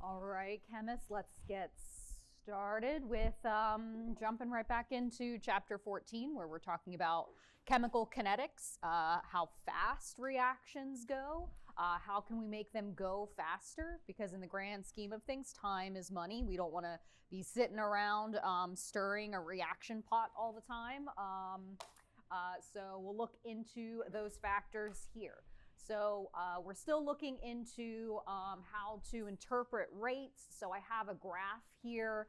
All right, chemists, let's get started with jumping right back into chapter 14, where we're talking about chemical kinetics, how fast reactions go, how can we make them go faster, because in the grand scheme of things, time is money. We don't want to be sitting around stirring a reaction pot all the time. So we'll look into those factors here. So we're still looking into how to interpret rates. So I have a graph here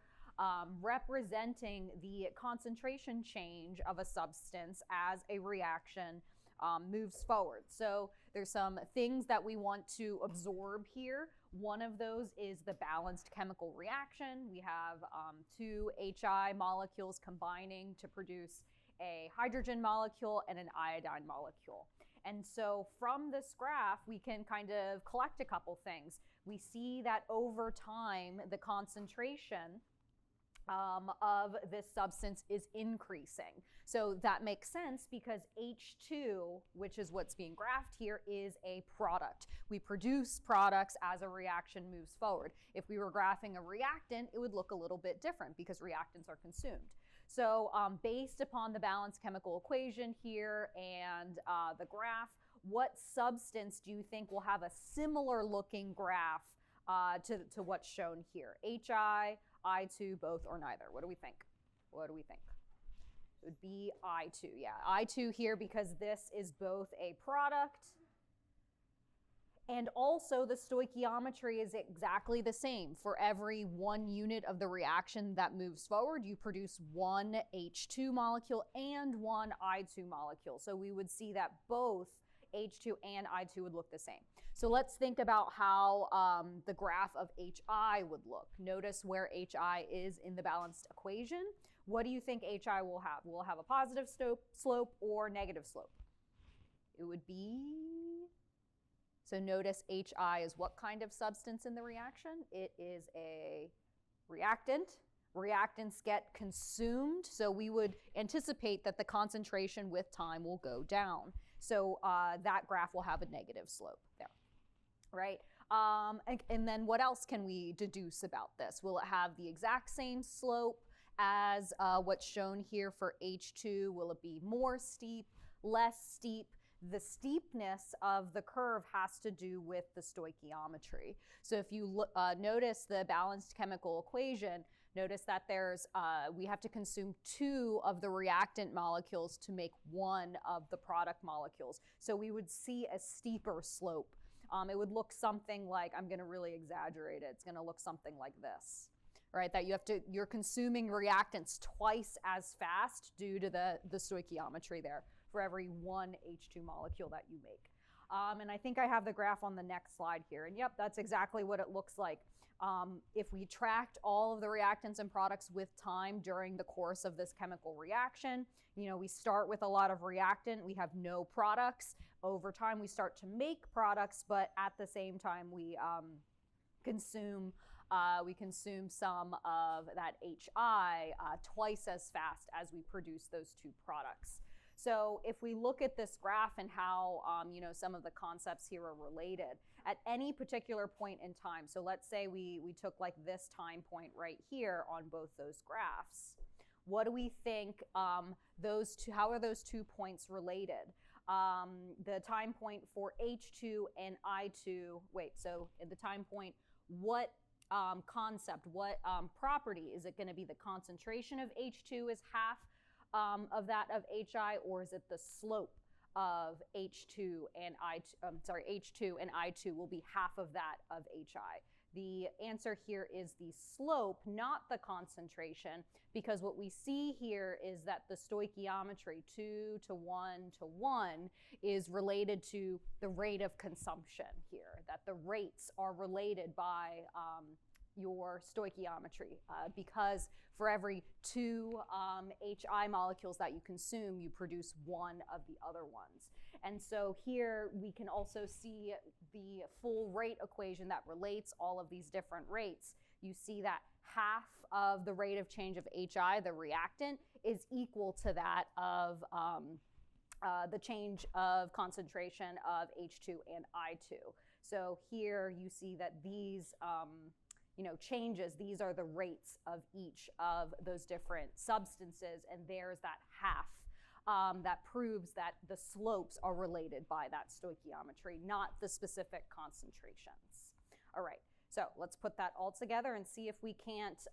representing the concentration change of a substance as a reaction moves forward. So there's some things that we want to absorb here. One of those is the balanced chemical reaction. We have two HI molecules combining to produce a hydrogen molecule and an iodine molecule. And so from this graph, we can kind of collect a couple things. We see that over time, the concentration of this substance is increasing. So that makes sense because H2, which is what's being graphed here, is a product. We produce products as a reaction moves forward. If we were graphing a reactant, it would look a little bit different because reactants are consumed. So based upon the balanced chemical equation here and the graph, what substance do you think will have a similar looking graph to what's shown here? HI, I2, both, or neither? What do we think? What do we think? It would be I2, yeah. I2 here because this is both a product and also the stoichiometry is exactly the same. For every 1 unit of the reaction that moves forward, you produce one H2 molecule and one I2 molecule. So we would see that both H2 and I2 would look the same. So let's think about how the graph of HI would look. Notice where HI is in the balanced equation. What do you think HI will have? Will it have a positive slope or negative slope? It would be, so notice HI is what kind of substance in the reaction? It is a reactant. Reactants get consumed, so we would anticipate that the concentration with time will go down. So that graph will have a negative slope there, right? And then what else can we deduce about this? Will it have the exact same slope as what's shown here for H2? Will it be more steep, less steep? The steepness of the curve has to do with the stoichiometry. So if you notice the balanced chemical equation, notice that there's we have to consume 2 of the reactant molecules to make 1 of the product molecules. So we would see a steeper slope. It would look something like, I'm going to really exaggerate it, it's going to look something like this. Right, that you're consuming reactants twice as fast due to the stoichiometry there for every 1 H2 molecule that you make. And I think I have the graph on the next slide here. And yep, that's exactly what it looks like. If we tracked all of the reactants and products with time during the course of this chemical reaction, you know, we start with a lot of reactant, we have no products. Over time, we start to make products, but at the same time, we consume some of that HI twice as fast as we produce those 2 products. So if we look at this graph and how you know, some of the concepts here are related at any particular point in time. So let's say we took like this time point right here on both those graphs. What do we think those two, how are those 2 points related? The time point for H2 and I2, wait, so at the time point, what concept, what property? Is it going to be the concentration of H2 is half of that of HI, or is it the slope of H2 and H2 and I2 will be half of that of HI? The answer here is the slope, not the concentration, because what we see here is that the stoichiometry 2 to 1 to 1 is related to the rate of consumption here, that the rates are related by your stoichiometry because for every 2 HI molecules that you consume, you produce 1 of the other ones. And so here we can also see the full rate equation that relates all of these different rates. You see that half of the rate of change of HI, the reactant, is equal to that of the change of concentration of H2 and I2. So here you see that these changes, these are the rates of each of those different substances, and there's that half that proves that the slopes are related by that stoichiometry, not the specific concentrations. All right, so let's put that all together and see if we can't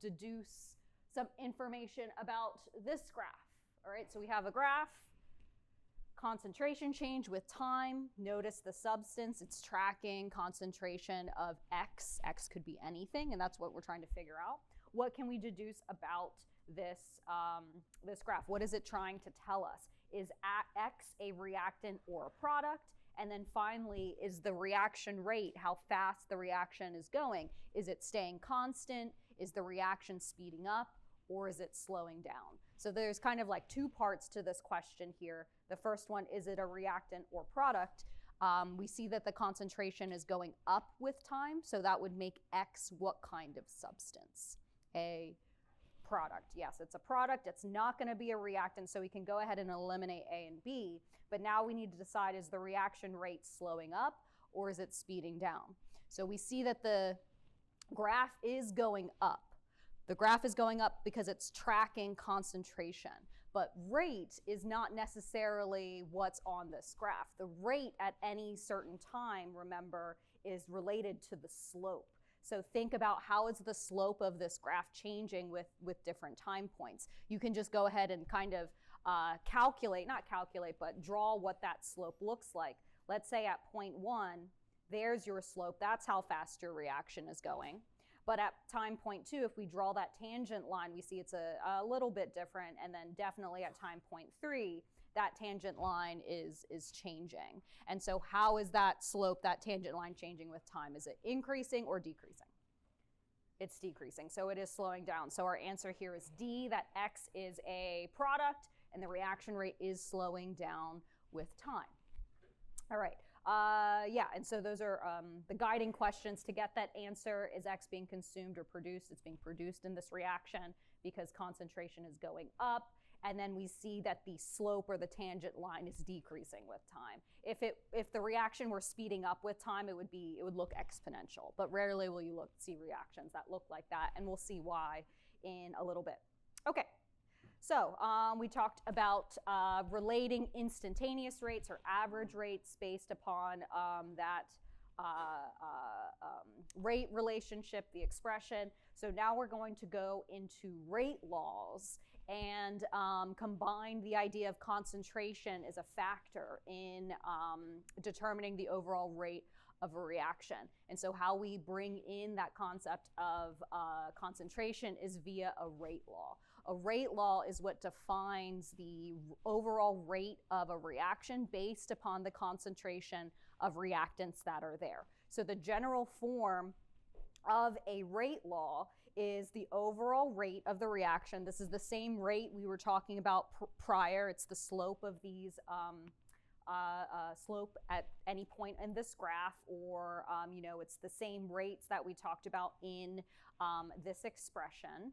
deduce some information about this graph. All right, so we have a graph, concentration change with time. Notice the substance, it's tracking concentration of X. X could be anything, and that's what we're trying to figure out. What can we deduce about this, this graph? What is it trying to tell us? Is X a reactant or a product? And then finally, is the reaction rate, how fast the reaction is going? Is it staying constant? Is the reaction speeding up? Or is it slowing down? So there's kind of like two parts to this question here. The first one, is it a reactant or product? We see that the concentration is going up with time, so that would make X what kind of substance? A product. Yes, it's a product. It's not going to be a reactant, so we can go ahead and eliminate A and B. But now we need to decide, is the reaction rate slowing up or is it speeding down? So we see that the graph is going up. The graph is going up because it's tracking concentration, but rate is not necessarily what's on this graph. The rate at any certain time, remember, is related to the slope. So think about, how is the slope of this graph changing with different time points. You can just go ahead and kind of but draw what that slope looks like. Let's say at point 1, there's your slope. That's how fast your reaction is going. But at time point 2, if we draw that tangent line, we see it's a little bit different. And then definitely at time point 3, that tangent line is changing. And so how is that slope, that tangent line, changing with time? Is it increasing or decreasing? It's decreasing, so it is slowing down. So our answer here is D, that X is a product and the reaction rate is slowing down with time. All right. Yeah, and so those are the guiding questions to get that answer. Is X being consumed or produced? It's being produced in this reaction because concentration is going up. And then we see that the slope or the tangent line is decreasing with time. If the reaction were speeding up with time, it would look exponential. But rarely will you see reactions that look like that, and we'll see why in a little bit. Okay. So we talked about relating instantaneous rates or average rates based upon that rate relationship, the expression. So now we're going to go into rate laws and combine the idea of concentration as a factor in determining the overall rate of a reaction. And so how we bring in that concept of concentration is via a rate law. A rate law is what defines the overall rate of a reaction based upon the concentration of reactants that are there. So the general form of a rate law is the overall rate of the reaction. This is the same rate we were talking about prior. It's the slope of these slope at any point in this graph, or it's the same rates that we talked about in this expression.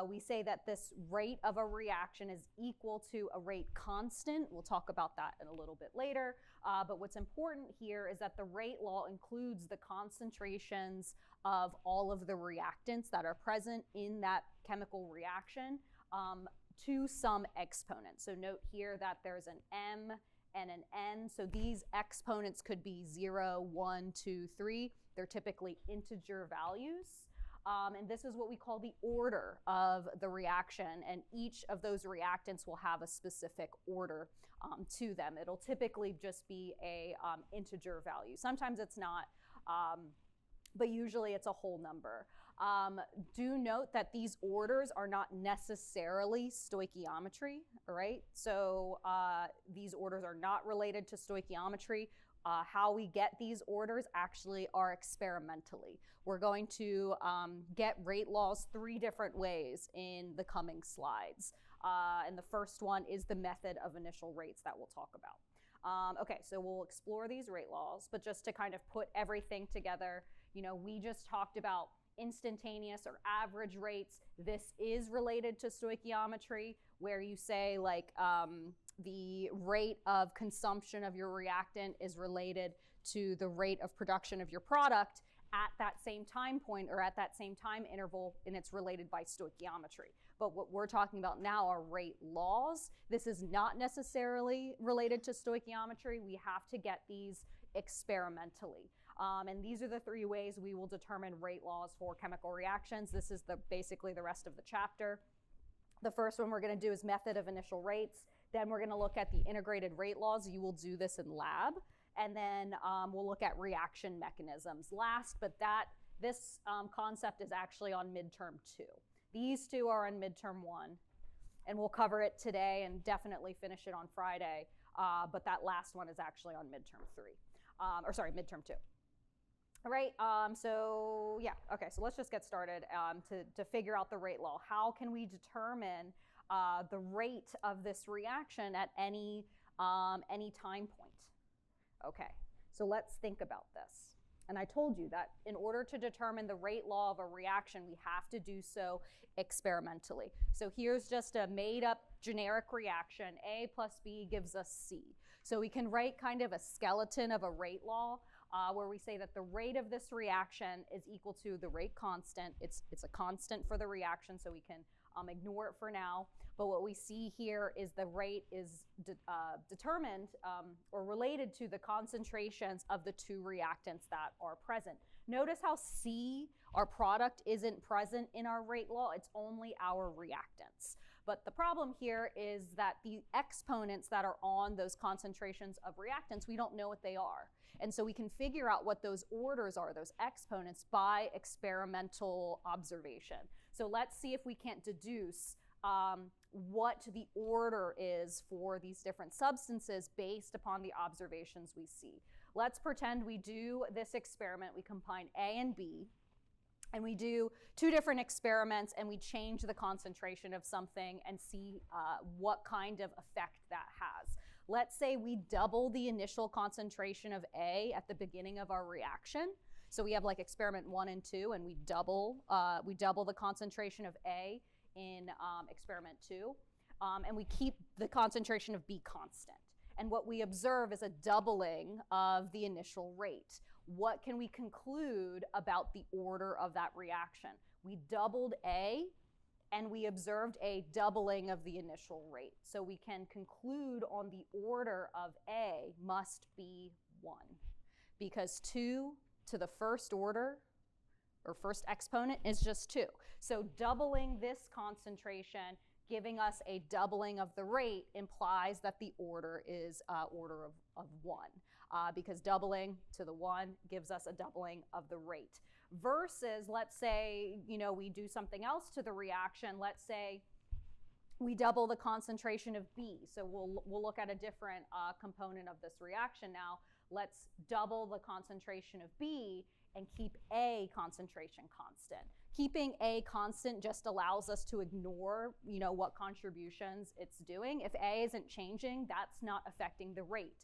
We say that this rate of a reaction is equal to a rate constant. We'll talk about that in a little bit later. But what's important here is that the rate law includes the concentrations of all of the reactants that are present in that chemical reaction to some exponent. So note here that there's an M and an N. So these exponents could be 0, 1, 2, 3. They're typically integer values. And this is what we call the order of the reaction, and each of those reactants will have a specific order to them. It'll typically just be a integer value. Sometimes it's not, but usually it's a whole number. Do note that these orders are not necessarily stoichiometry, all right? So these orders are not related to stoichiometry. How we get these orders actually are experimentally. We're going to get rate laws 3 different ways in the coming slides. And the first one is the method of initial rates that we'll talk about. Okay, so we'll explore these rate laws, but just to kind of put everything together, we just talked about instantaneous or average rates. This is related to stoichiometry, where you say like the rate of consumption of your reactant is related to the rate of production of your product. at that same time point or at that same time interval, and it's related by stoichiometry. But what we're talking about now are rate laws. This is not necessarily related to stoichiometry. We have to get these experimentally. And these are the 3 ways we will determine rate laws for chemical reactions. This is basically the rest of the chapter. The first one we're going to do is method of initial rates. Then we're going to look at the integrated rate laws. You will do this in lab. And then we'll look at reaction mechanisms last, but this concept is actually on midterm 2. These 2 are on midterm 1, and we'll cover it today and definitely finish it on Friday, but that last one is actually on midterm 3, midterm 2. All right, so yeah, okay, so let's just get started to figure out the rate law. How can we determine the rate of this reaction at any time point? Okay, so let's think about this. And I told you that in order to determine the rate law of a reaction, we have to do so experimentally. So here's just a made up generic reaction. A plus B gives us C. So we can write kind of a skeleton of a rate law where we say that the rate of this reaction is equal to the rate constant. It's a constant for the reaction, so we can ignore it for now. But what we see here is the rate is determined or related to the concentrations of the 2 reactants that are present. Notice how C, our product, isn't present in our rate law. It's only our reactants. But the problem here is that the exponents that are on those concentrations of reactants, we don't know what they are. And so we can figure out what those orders are, those exponents, by experimental observation. So let's see if we can't deduce what the order is for these different substances based upon the observations we see. Let's pretend we do this experiment. We combine A and B, and we do 2 different experiments, and we change the concentration of something and see what kind of effect that has. Let's say we double the initial concentration of A at the beginning of our reaction. So we have like experiment 1 and 2, and we double the concentration of A in experiment 2, and we keep the concentration of B constant. And what we observe is a doubling of the initial rate. What can we conclude about the order of that reaction? We doubled A, and we observed a doubling of the initial rate. So we can conclude on the order of A must be 1, because 2 to the first order, or first exponent, is just 2. So doubling this concentration, giving us a doubling of the rate, implies that the order is order of 1, because doubling to the 1 gives us a doubling of the rate. Versus, let's say, we do something else to the reaction. Let's say we double the concentration of B. So we'll look at a different component of this reaction now. Let's double the concentration of B and keep A concentration constant. Keeping A constant just allows us to ignore, what contributions it's doing. If A isn't changing, that's not affecting the rate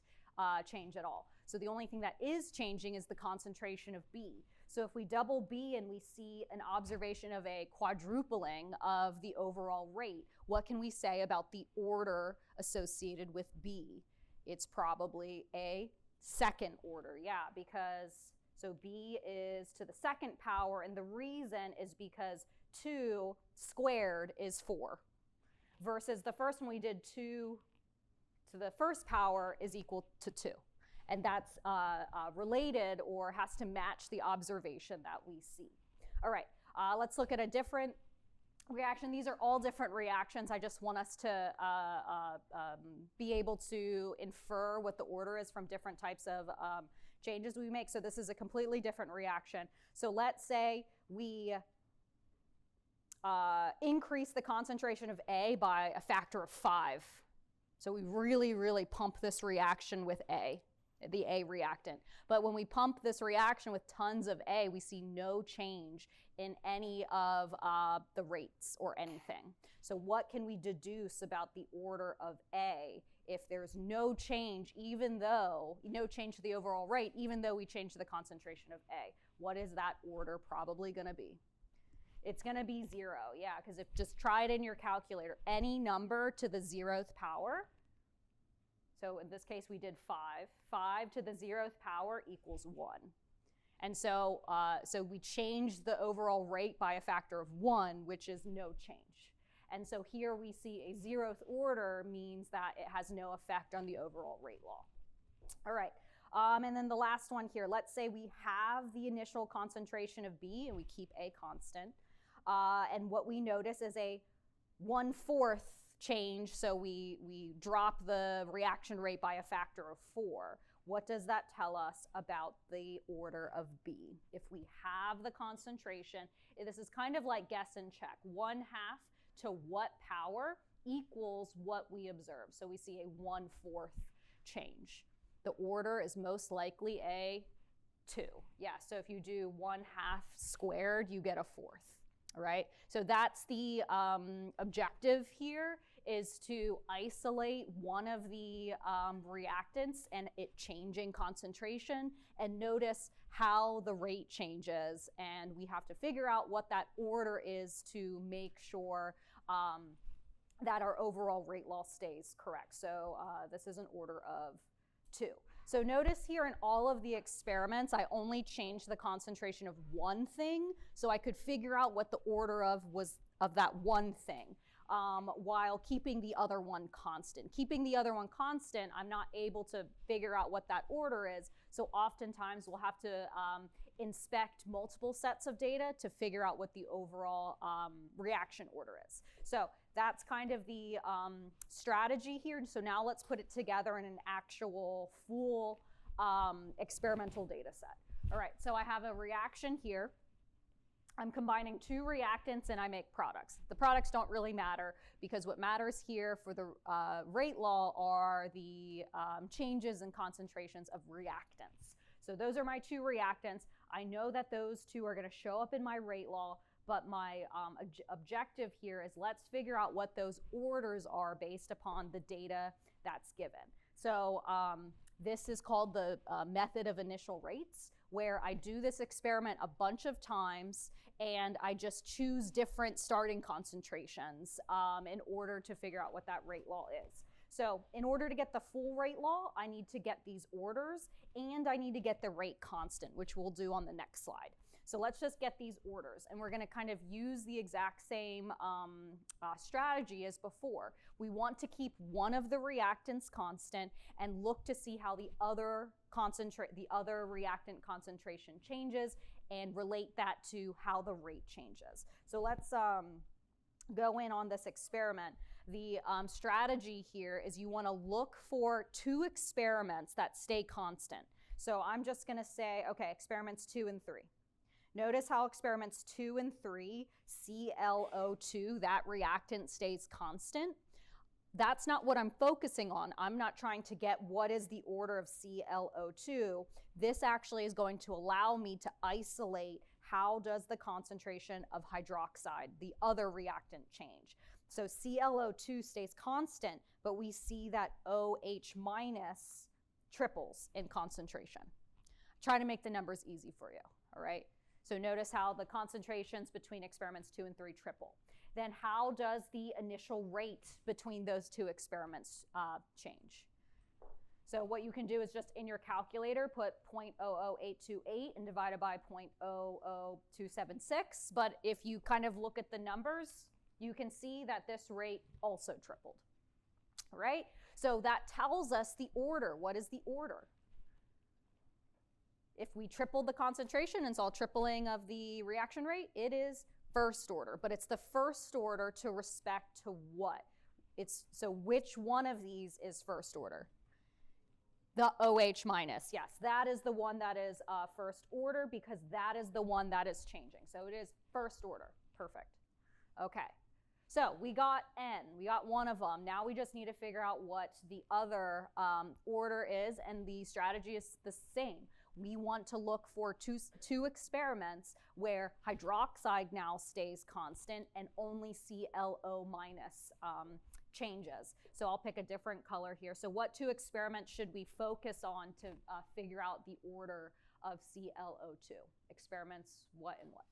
change at all. So the only thing that is changing is the concentration of B. So if we double B and we see an observation of a quadrupling of the overall rate, what can we say about the order associated with B? It's probably a second order, yeah, because so B is to the second power, and the reason is because 2 squared is 4, versus the first one we did 2 to the first power is equal to 2. And that's related or has to match the observation that we see. All right, let's look at a different reaction. These are all different reactions. I just want us to be able to infer what the order is from different types of changes we make. So this is a completely different reaction. So let's say we increase the concentration of A by a factor of 5. So we really, really pump this reaction with A, the A reactant. But when we pump this reaction with tons of A, we see no change in any of the rates or anything. So what can we deduce about the order of A if there's no change, no change to the overall rate, even though we change the concentration of A? What is that order probably going to be? It's going to be 0, yeah, because just try it in your calculator. Any number to the 0th power. So in this case, we did 5. 5 to the 0th power equals 1. And so, so we changed the overall rate by a factor of 1, which is no change. And so here we see a 0th order means that it has no effect on the overall rate law. All right, and then the last one here, let's say we have the initial concentration of B and we keep A constant. And what we notice is a 1/4 change, so we drop the reaction rate by a factor of 4. What does that tell us about the order of B? If we have the concentration, this is kind of like guess and check. 1/2 to what power equals what we observe. So we see a 1/4 change. The order is most likely a 2. Yeah, so if you do 1/2 squared, you get a 4th. All right, so that's the objective here, is to isolate one of the reactants and it changing concentration, and notice how the rate changes, and we have to figure out what that order is to make sure that our overall rate law stays correct. So this is an order of 2. So notice here in all of the experiments, I only changed the concentration of one thing, so I could figure out what the order was of that one thing, while keeping the other one constant. Keeping the other one constant, I'm not able to figure out what that order is, so oftentimes we'll have to inspect multiple sets of data to figure out what the overall reaction order is. So that's kind of the strategy here. So now let's put it together in an actual full experimental data set. All right, so I have a reaction here. I'm combining 2 reactants and I make products. The products don't really matter because what matters here for the rate law are the changes in concentrations of reactants. So those are my 2 reactants. I know that those 2 are going to show up in my rate law, but my objective here is let's figure out what those orders are based upon the data that's given. So this is called the method of initial rates, where I do this experiment a bunch of times and I just choose different starting concentrations in order to figure out what that rate law is. So in order to get the full rate law, I need to get these orders and I need to get the rate constant, which we'll do on the next slide. So let's just get these orders, and we're going to kind of use the exact same strategy as before. We want to keep one of the reactants constant and look to see how the other reactant concentration changes and relate that to how the rate changes. So let's go in on this experiment. The strategy here is you want to look for 2 experiments that stay constant. So I'm just going to say, okay, experiments 2 and 3. Notice how experiments 2 and 3, ClO2, that reactant stays constant. That's not what I'm focusing on. I'm not trying to get what is the order of ClO2. This actually is going to allow me to isolate how does the concentration of hydroxide, the other reactant, change. So ClO2 stays constant, but we see that OH minus triples in concentration. Try to make the numbers easy for you, all right? So notice how the concentrations between experiments 2 and 3 triple. Then how does the initial rate between those 2 experiments change? So what you can do is just in your calculator put 0.00828 and divide it by 0.00276. But if you kind of look at the numbers, you can see that this rate also tripled. All right? So that tells us the order. What is the order? If we tripled the concentration and saw tripling of the reaction rate, it is first order. But it's the first order to respect to what? So which one of these is first order? The OH minus, yes. That is the one that is first order because that is the one that is changing. So it is first order. Perfect. Okay. So we got N. We got one of them. Now we just need to figure out what the other order is, and the strategy is the same. We want to look for two experiments where hydroxide now stays constant and only ClO minus changes. So I'll pick a different color here. So what 2 experiments should we focus on to figure out the order of ClO2? Experiments what and what?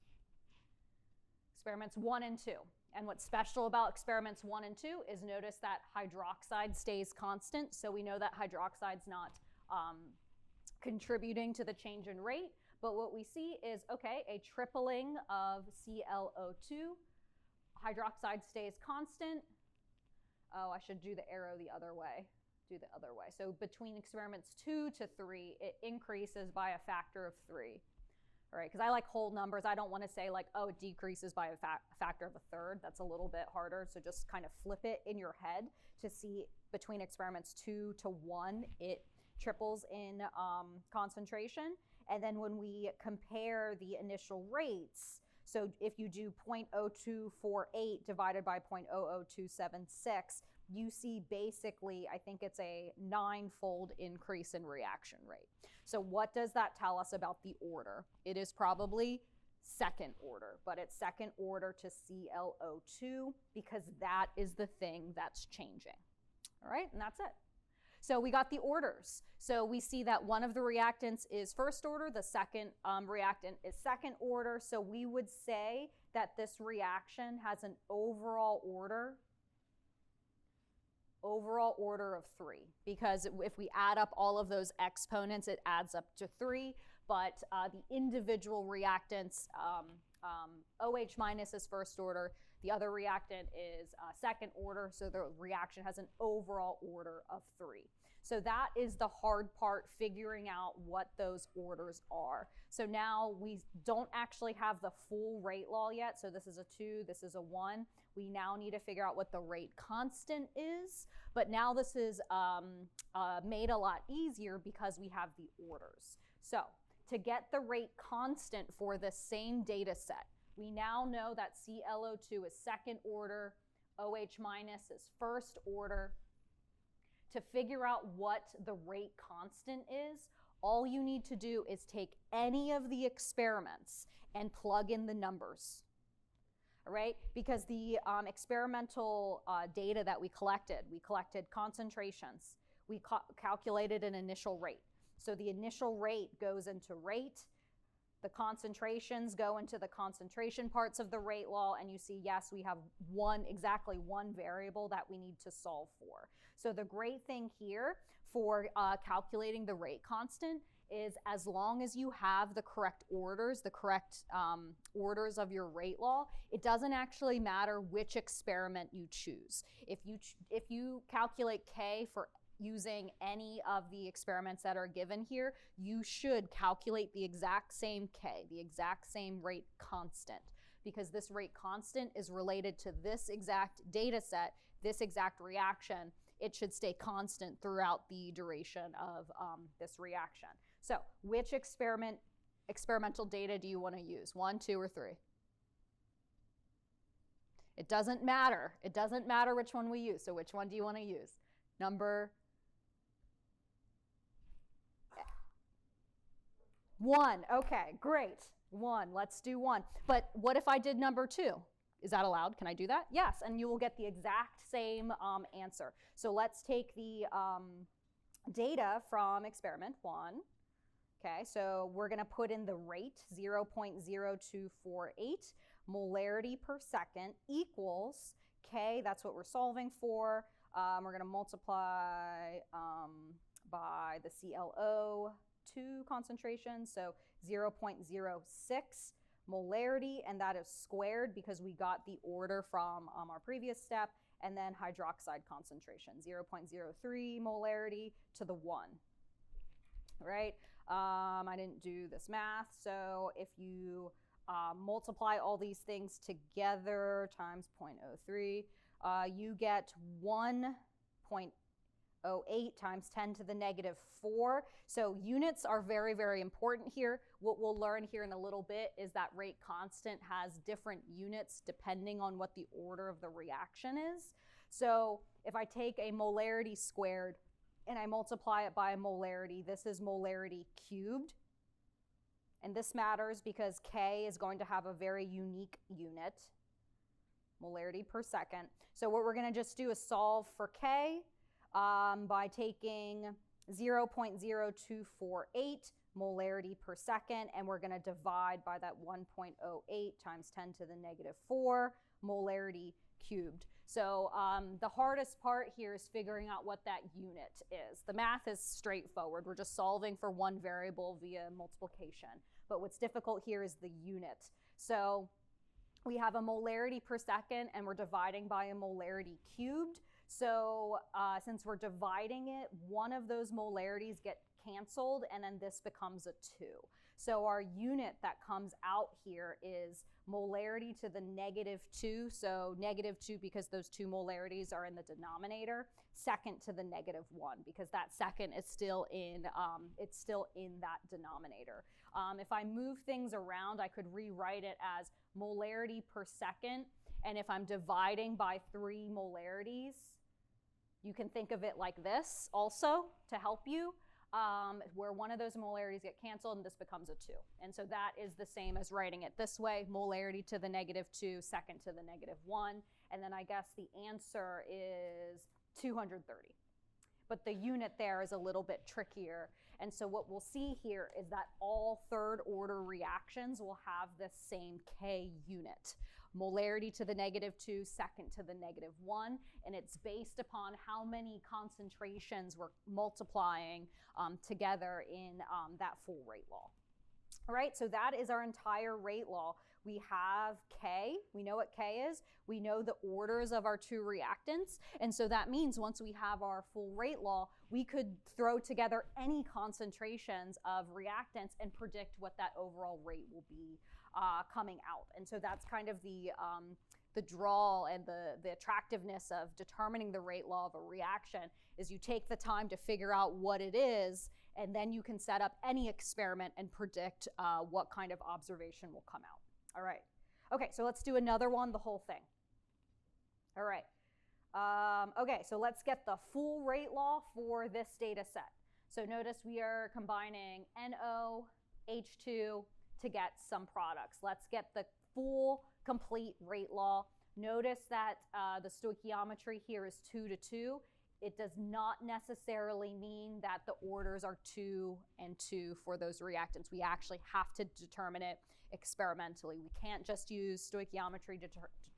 Experiments 1 and 2. And what's special about experiments 1 and 2 is notice that hydroxide stays constant. So we know that hydroxide's not contributing to the change in rate, But what we see is, okay, a tripling of ClO2. Hydroxide stays constant. Oh, I should do the arrow the other way. Do the other way. So between experiments 2 to 3, it increases by a factor of 3. All right, because I like whole numbers. I don't want to say like, oh, it decreases by a factor of a third. That's a little bit harder. So just kind of flip it in your head to see between experiments 2 to 1, it triples in concentration. And then when we compare the initial rates, so if you do 0.0248 divided by 0.00276, you see basically, I think it's a 9-fold increase in reaction rate. So what does that tell us about the order? It is probably second order, but it's second order to ClO2 because that is the thing that's changing. All right, and that's it. So we got the orders. So we see that one of the reactants is first order, the second reactant is second order. So we would say that this reaction has an overall order of 3, because if we add up all of those exponents, it adds up to 3. But the individual reactants, OH minus is first order, the other reactant is second order, so the reaction has an overall order of 3. So that is the hard part, figuring out what those orders are. So now we don't actually have the full rate law yet. So this is a 2, this is a 1. We now need to figure out what the rate constant is. But now this is made a lot easier because we have the orders. So to get the rate constant for the same data set, we now know that ClO2 is second order, OH minus is first order. To figure out what the rate constant is, all you need to do is take any of the experiments and plug in the numbers. All right, because the experimental data that we collected concentrations, we calculated an initial rate. So the initial rate goes into rate, the concentrations go into the concentration parts of the rate law, and you see, yes, we have exactly one variable that we need to solve for. So the great thing here for calculating the rate constant is as long as you have the correct orders, orders of your rate law, it doesn't actually matter which experiment you choose. If you calculate K for using any of the experiments that are given here, you should calculate the exact same K, the exact same rate constant, because this rate constant is related to this exact data set, this exact reaction. It should stay constant throughout the duration of this reaction. So which experimental data do you want to use? 1, 2, or 3? It doesn't matter. It doesn't matter which one we use. So which one do you want to use? Number 1. Okay, great. 1. Let's do 1. But what if I did number 2? Is that allowed? Can I do that? Yes, and you will get the exact same answer. So let's take the data from experiment 1. Okay, so we're going to put in the rate, 0.0248 molarity per second equals K, that's what we're solving for. We're going to multiply by the ClO2 concentration, so 0.06 molarity, and that is squared because we got the order from our previous step, and then hydroxide concentration, 0.03 molarity to the 1. All right, I didn't do this math, so if you multiply all these things together times 0.03, you get 1.08 times 10 to the negative 4. So units are very, very important here. What we'll learn here in a little bit is that rate constant has different units depending on what the order of the reaction is. So if I take a molarity squared and I multiply it by a molarity, this is molarity cubed. And this matters because K is going to have a very unique unit, molarity per second. So what we're going to just do is solve for K by taking 0.0248 molarity per second, and we're going to divide by that 1.08 times 10 to the negative 4 molarity cubed. So the hardest part here is figuring out what that unit is. The math is straightforward. We're just solving for one variable via multiplication. but what's difficult here is the unit. So we have a molarity per second, and we're dividing by a molarity cubed. So since we're dividing it, one of those molarities get canceled, and then this becomes a 2. So our unit that comes out here is molarity to the -2. So -2 because those 2 molarities are in the denominator. Second to the -1 because that second is still in it's still in that denominator. If I move things around, I could rewrite it as molarity per second. And if I'm dividing by 3 molarities, you can think of it like this also to help you. Where one of those molarities get canceled and this becomes a 2. And so that is the same as writing it this way, molarity to the -2, second to the -1. And then I guess the answer is 230. But the unit there is a little bit trickier. And so what we'll see here is that all third order reactions will have the same K unit. Molarity to the -2, second to the -1, and it's based upon how many concentrations we're multiplying together in that full rate law. All right, so that is our entire rate law. We have K, we know what K is, we know the orders of our 2 reactants, and so that means once we have our full rate law, we could throw together any concentrations of reactants and predict what that overall rate will be coming out. And so that's kind of the draw and the attractiveness of determining the rate law of a reaction is you take the time to figure out what it is, and then you can set up any experiment and predict what kind of observation will come out. All right. Okay, so let's do another one, the whole thing. All right. Okay, so let's get the full rate law for this data set. So notice we are combining NO, H2 to get some products. Let's get the full complete rate law. Notice that the stoichiometry here is 2 to 2. It does not necessarily mean that the orders are 2 and 2 for those reactants. We actually have to determine it experimentally. We can't just use stoichiometry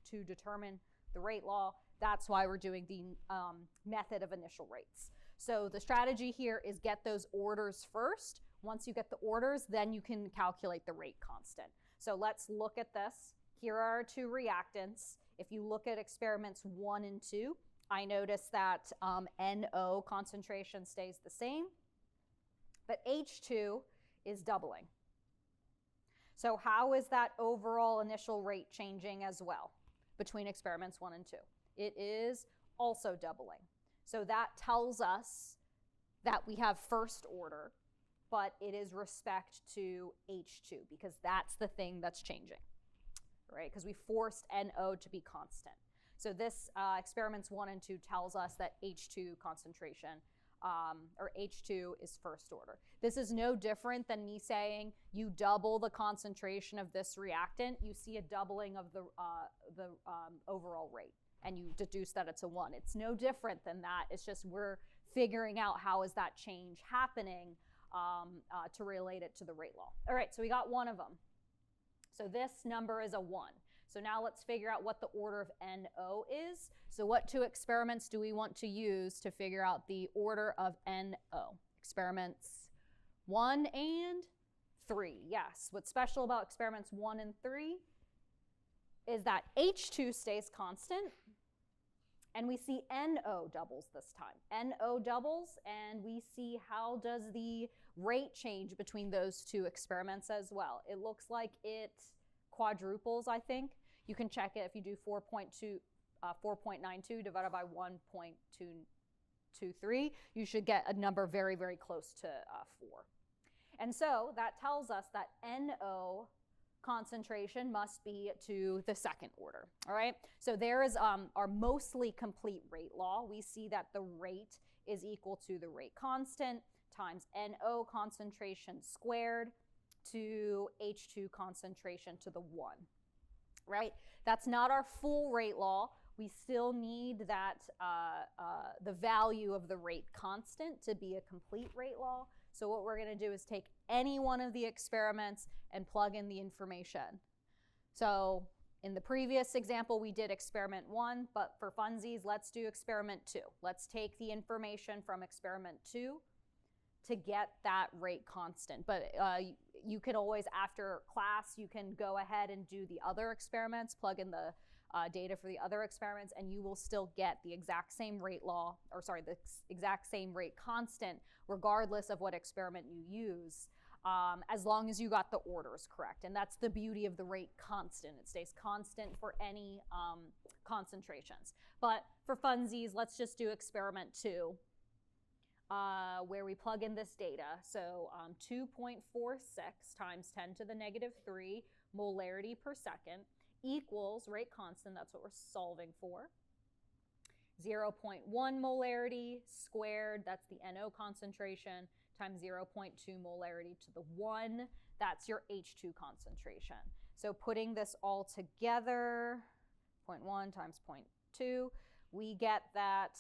to determine the rate law. That's why we're doing the method of initial rates. So the strategy here is get those orders first. Once you get the orders, then you can calculate the rate constant. So let's look at this. Here are our 2 reactants. If you look at experiments 1 and 2, I notice that NO concentration stays the same, but H2 is doubling. So how is that overall initial rate changing as well between experiments 1 and 2? It is also doubling. So that tells us that we have first order, but it is respect to H2 because that's the thing that's changing, right? Because we forced NO to be constant. So this experiments 1 and 2 tells us that H2 concentration or H2 is first order. This is no different than me saying you double the concentration of this reactant, you see a doubling of the overall rate, and you deduce that it's a 1. It's no different than that. It's just we're figuring out how is that change happening to relate it to the rate law. All right, so we got one of them. So this number is a 1. So now let's figure out what the order of NO is. So what 2 experiments do we want to use to figure out the order of NO? Experiments 1 and 3. Yes, what's special about experiments 1 and 3 is that H2 stays constant, and we see NO doubles this time. NO doubles, and we see how does the rate change between those 2 experiments as well. It looks like it quadruples, I think. You can check it if you do 4.92 divided by 1.223. You should get a number very, very close to 4. And so that tells us that NO concentration must be to the second order, all right? So there is our mostly complete rate law. We see that the rate is equal to the rate constant times NO concentration squared to H2 concentration to the 1, right? That's not our full rate law. We still need that the value of the rate constant to be a complete rate law. So what we're going to do is take any one of the experiments and plug in the information. So in the previous example, we did experiment 1, but for funsies, let's do experiment 2. Let's take the information from experiment 2 to get that rate constant. But you can always, after class, you can go ahead and do the other experiments, plug in the data for the other experiments, and you will still get the exact same rate law, or sorry, the exact same rate constant, regardless of what experiment you use, as long as you got the orders correct. And that's the beauty of the rate constant. It stays constant for any concentrations. But for funsies, let's just do experiment 2, where we plug in this data. So 2.46 times 10 to the negative 3 molarity per second equals rate constant, that's what we're solving for, 0.1 molarity squared, that's the NO concentration, times 0.2 molarity to the 1, that's your H2 concentration. So putting this all together, 0.1 times 0.2, we get that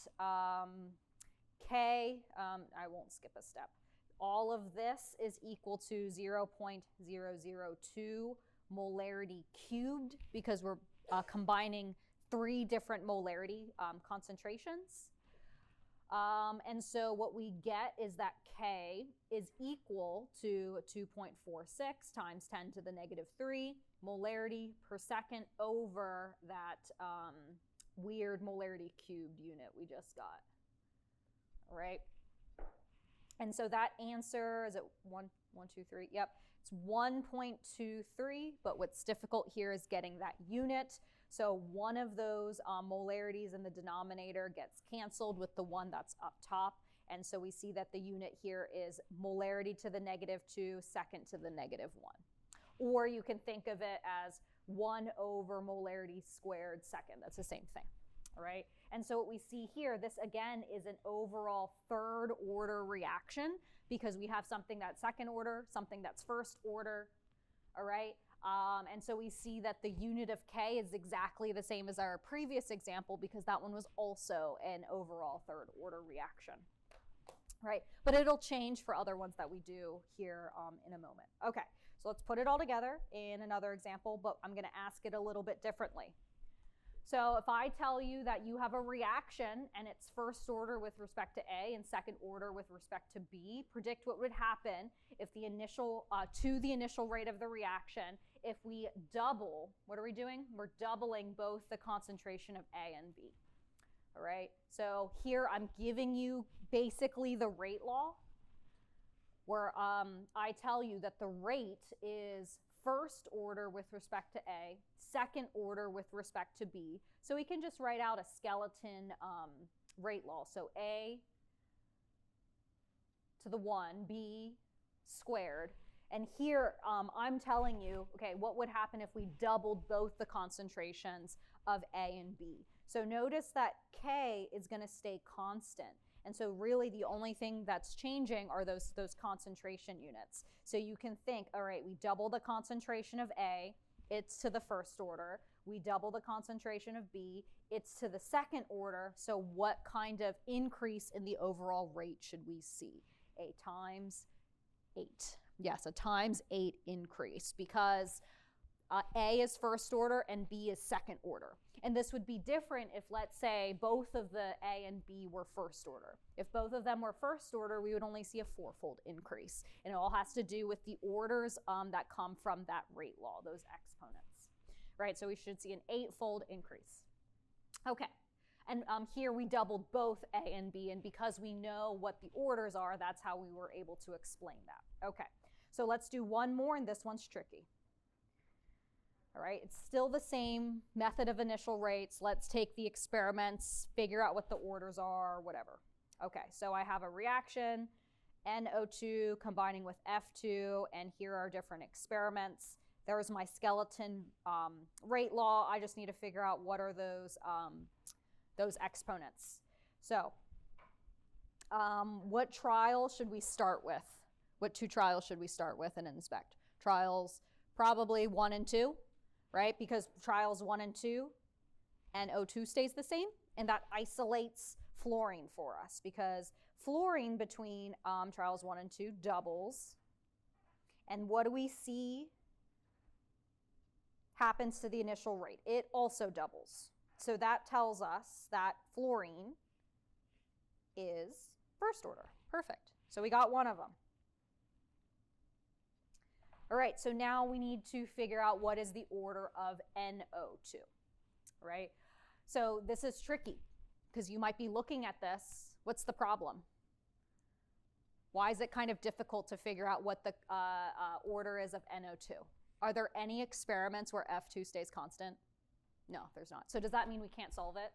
K, I won't skip a step, all of this is equal to 0.002 molarity cubed, because we're combining 3 different molarity concentrations. And so what we get is that K is equal to 2.46 times 10 to the negative 3 molarity per second over that weird molarity cubed unit we just got. All right. And so that answer, is it 1, 2, 3? Yep, it's 1.23, but what's difficult here is getting that unit. So one of those molarities in the denominator gets canceled with the one that's up top. And so we see that the unit here is molarity to the negative 2, second to the negative 1. Or you can think of it as 1 over molarity squared second. That's the same thing. All right. And so what we see here, this again is an overall 3rd order reaction, because we have something that's 2nd order, something that's 1st order. All right. And so we see that the unit of K is exactly the same as our previous example, because that one was also an overall 3rd order reaction. Right. But it'll change for other ones that we do here in a moment. Okay. So let's put it all together in another example, but I'm going to ask it a little bit differently. So if I tell you that you have a reaction and it's 1st order with respect to A and 2nd order with respect to B, predict what would happen if the initial, to the initial rate of the reaction, if we double, what are we doing? We're doubling both the concentration of A and B. All right, so here I'm giving you basically the rate law, where I tell you that the rate is 1st order with respect to A, 2nd order with respect to B. So we can just write out a skeleton rate law. So A to the 1, B squared. And here I'm telling you, okay, what would happen if we doubled both the concentrations of A and B? So notice that K is going to stay constant. And so really the only thing that's changing are those concentration units. So you can think, all right, we double the concentration of A, it's to the 1st order. We double the concentration of B, it's to the 2nd order. So what kind of increase in the overall rate should we see? A times 8. Yes, a times 8 increase, because A is 1st order and B is 2nd order. And this would be different if, let's say, both of the A and B were 1st order. If both of them were 1st order, we would only see a 4-fold increase. And it all has to do with the orders that come from that rate law, those exponents. Right, so we should see an 8-fold increase. Okay, and here we doubled both A and B, and because we know what the orders are, that's how we were able to explain that. Okay, so let's do one more, and this one's tricky. All right, it's still the same method of initial rates. Let's take the experiments, figure out what the orders are, whatever. Okay, so I have a reaction, NO2 combining with F2, and here are different experiments. There's my skeleton rate law. I just need to figure out what are those exponents. So what trial should we start with? What 2 trials should we start with and inspect? Trials probably 1 and 2. Right, because trials 1 and 2, NO2 stays the same, and that isolates fluorine for us, because fluorine between trials 1 and 2 doubles. And what do we see happens to the initial rate? It also doubles. So that tells us that fluorine is 1st order. Perfect. So we got one of them. All right, so now we need to figure out what is the order of NO2, right? So this is tricky because you might be looking at this. What's the problem? Why is it kind of difficult to figure out what the order is of NO2? Are there any experiments where F2 stays constant? No, there's not. So does that mean we can't solve it?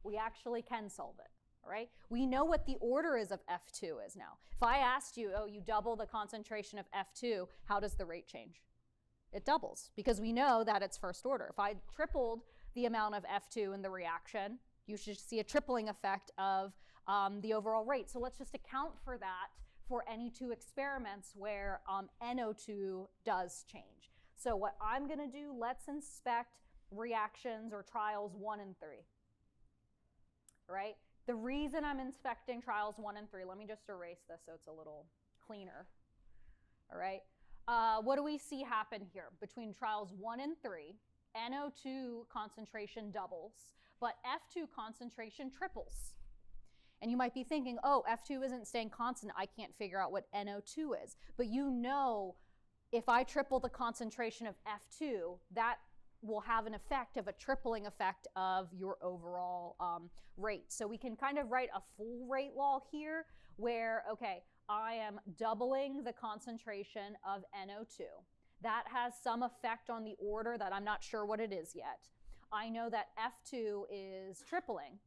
We actually can solve it, all right? We know what the order is of F2 is now. If I asked you, oh, you double the concentration of F2, how does the rate change? It doubles because we know that it's first order. If I tripled the amount of F2 in the reaction, you should see a tripling effect of the overall rate. So let's just account for that for any two experiments where NO2 does change. So what I'm going to do, let's inspect reactions or trials 1 and 3. Right? The reason I'm inspecting trials 1 and 3, let me just erase this so it's a little cleaner. All right? What do we see happen here? Between trials 1 and 3, NO2 concentration doubles, but F2 concentration triples. And you might be thinking, oh, F2 isn't staying constant. I can't figure out what NO2 is. But you know, if I triple the concentration of F2, that will have an effect of a tripling effect of your overall rate. So we can kind of write a full rate law here where, okay, I am doubling the concentration of NO2. That has some effect on the order that I'm not sure what it is yet. I know that F2 is tripling,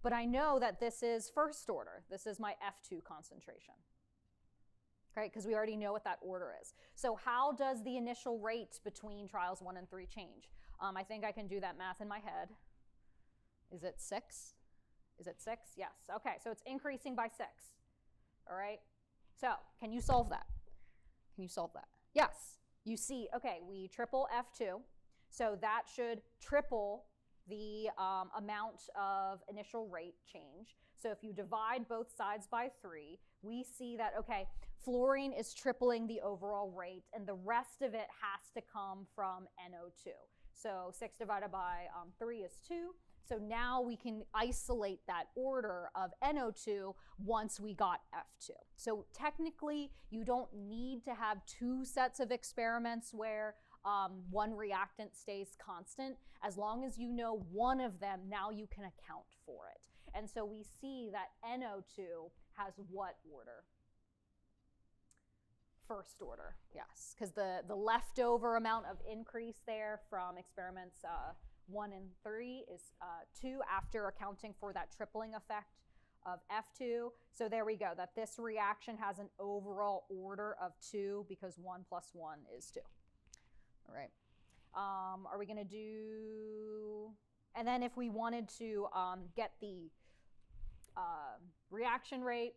but I know that this is first order. This is my F2 concentration. Right, because we already know what that order is. So how does the initial rate between trials 1 and 3 change? I think I can do that math in my head. Is it 6? Is it 6? Yes. Okay, so it's increasing by 6. All right, so can you solve that? Can you solve that? Yes. You see, okay, we triple F2, so that should triple the amount of initial rate change. So if you divide both sides by 3, we see that, okay, fluorine is tripling the overall rate, and the rest of it has to come from NO2. So 6 divided by 3 is 2. So now we can isolate that order of NO2 once we got F2. So technically, you don't need to have 2 sets of experiments where one reactant stays constant. As long as you know one of them, now you can account for it. And so we see that NO2 has what order? First order, yes, because the leftover amount of increase there from experiments 1 and 3 is 2 after accounting for that tripling effect of F2. So there we go, that this reaction has an overall order of 2 because 1 plus 1 is 2. All right. Are we going to do, and then if we wanted to get the reaction rate,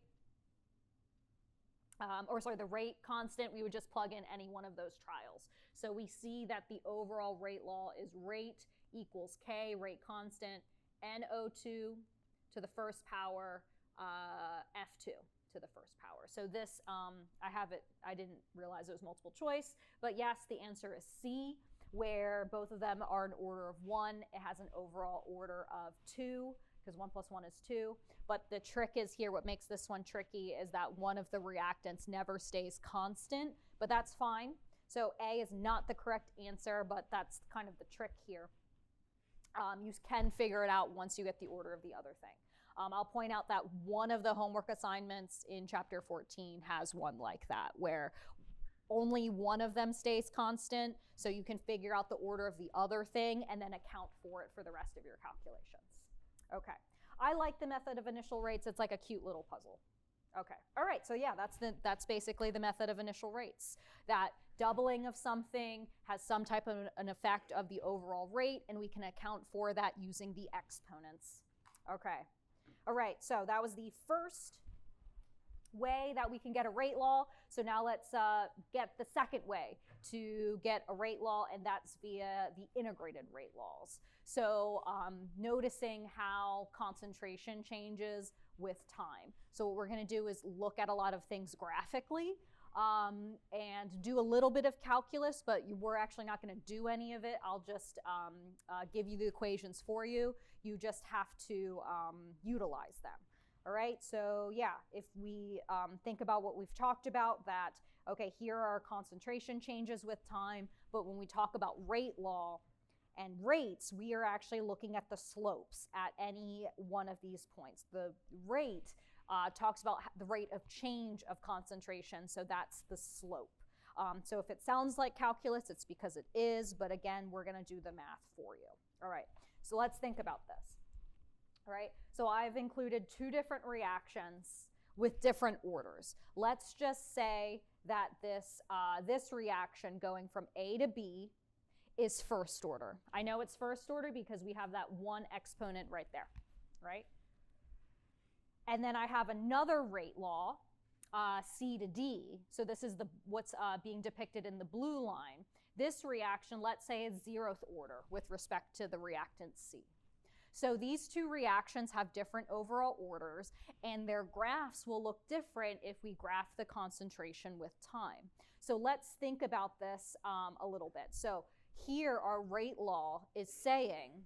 the rate constant, we would just plug in any one of those trials. So we see that the overall rate law is rate equals K, rate constant, NO2 to the first power, F2 to the first power. So this, I have it, I didn't realize it was multiple choice, but yes, the answer is C, where both of them are an order of 1. It has an overall order of 2, because 1 plus 1 is 2. But the trick is here, what makes this one tricky is that one of the reactants never stays constant, but that's fine. So A is not the correct answer, but that's kind of the trick here. You can figure it out once you get the order of the other thing. I'll point out that one of the homework assignments in chapter 14 has one like that, where only one of them stays constant, so you can figure out the order of the other thing and then account for it for the rest of your calculations. Okay, I like the method of initial rates. It's like a cute little puzzle. Okay, all right, so yeah, that's basically the method of initial rates. That doubling of something has some type of an effect of the overall rate, and we can account for that using the exponents. Okay, all right, so that was the first way that we can get a rate law. So now let's get the second way to get a rate law, and that's via the integrated rate laws. So noticing how concentration changes with time. So what we're going to do is look at a lot of things graphically and do a little bit of calculus, but we're actually not going to do any of it. I'll just give you the equations for you. You just have to utilize them. All right, so yeah, if we think about what we've talked about, that Okay, here are concentration changes with time, but when we talk about rate law and rates, we are actually looking at the slopes at any one of these points. The rate talks about the rate of change of concentration, so that's the slope. So if it sounds like calculus, it's because it is, but again, we're going to do the math for you. All right, so let's think about this. All right, so I've included two different reactions with different orders. Let's just say that this reaction going from A to B is first order. I know it's first order because we have that one exponent right there, right? And then I have another rate law, C to D. So this is what's being depicted in the blue line. This reaction, let's say, is 0th order with respect to the reactant C. So these two reactions have different overall orders, and their graphs will look different if we graph the concentration with time. So let's think about this a little bit. So here our rate law is saying,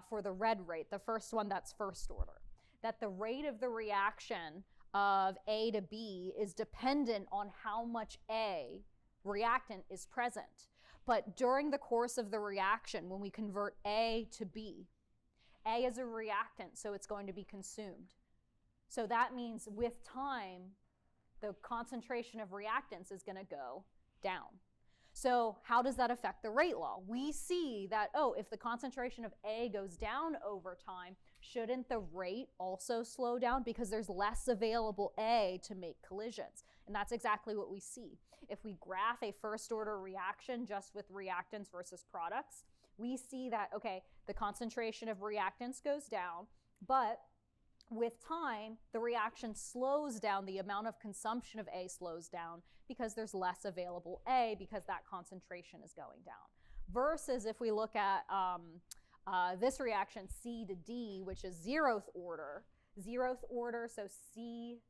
for the red rate, the first one that's first order, that the rate of the reaction of A to B is dependent on how much A reactant is present. But during the course of the reaction, when we convert A to B, A is a reactant, so it's going to be consumed. So that means with time, the concentration of reactants is going to go down. So how does that affect the rate law? We see that, oh, if the concentration of A goes down over time, shouldn't the rate also slow down because there's less available A to make collisions? And that's exactly what we see. If we graph a first order reaction just with reactants versus products, we see that, okay, the concentration of reactants goes down, but with time, the reaction slows down, the amount of consumption of A slows down because there's less available A because that concentration is going down. Versus if we look at this reaction, C to D, which is 0th order, so C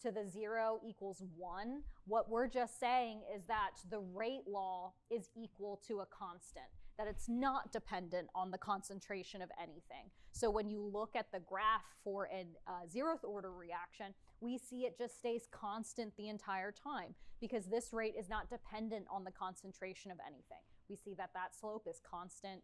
to the 0 equals 1. What we're just saying is that the rate law is equal to a constant, that it's not dependent on the concentration of anything. So when you look at the graph for a 0th order reaction, we see it just stays constant the entire time because this rate is not dependent on the concentration of anything. We see that that slope is constant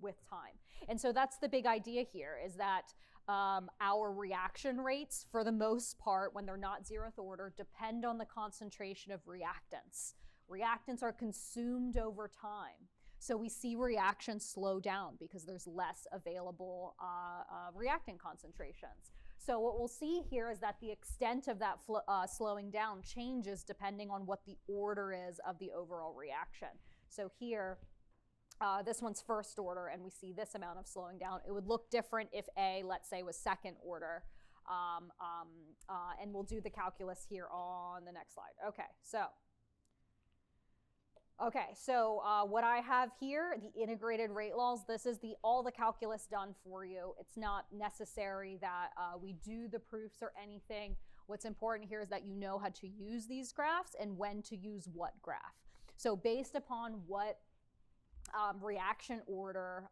with time. And so that's the big idea here, is that our reaction rates, for the most part, when they're not 0th order, depend on the concentration of reactants. Reactants are consumed over time. So we see reactions slow down because there's less available reactant concentrations. So what we'll see here is that the extent of that slowing down changes depending on what the order is of the overall reaction. So here, this one's first order, and we see this amount of slowing down. It would look different if A, let's say, was 2nd order. And we'll do the calculus here on the next slide. Okay, so what I have here, the integrated rate laws, this is all the calculus done for you. It's not necessary that we do the proofs or anything. What's important here is that you know how to use these graphs and when to use what graph. So based upon what reaction order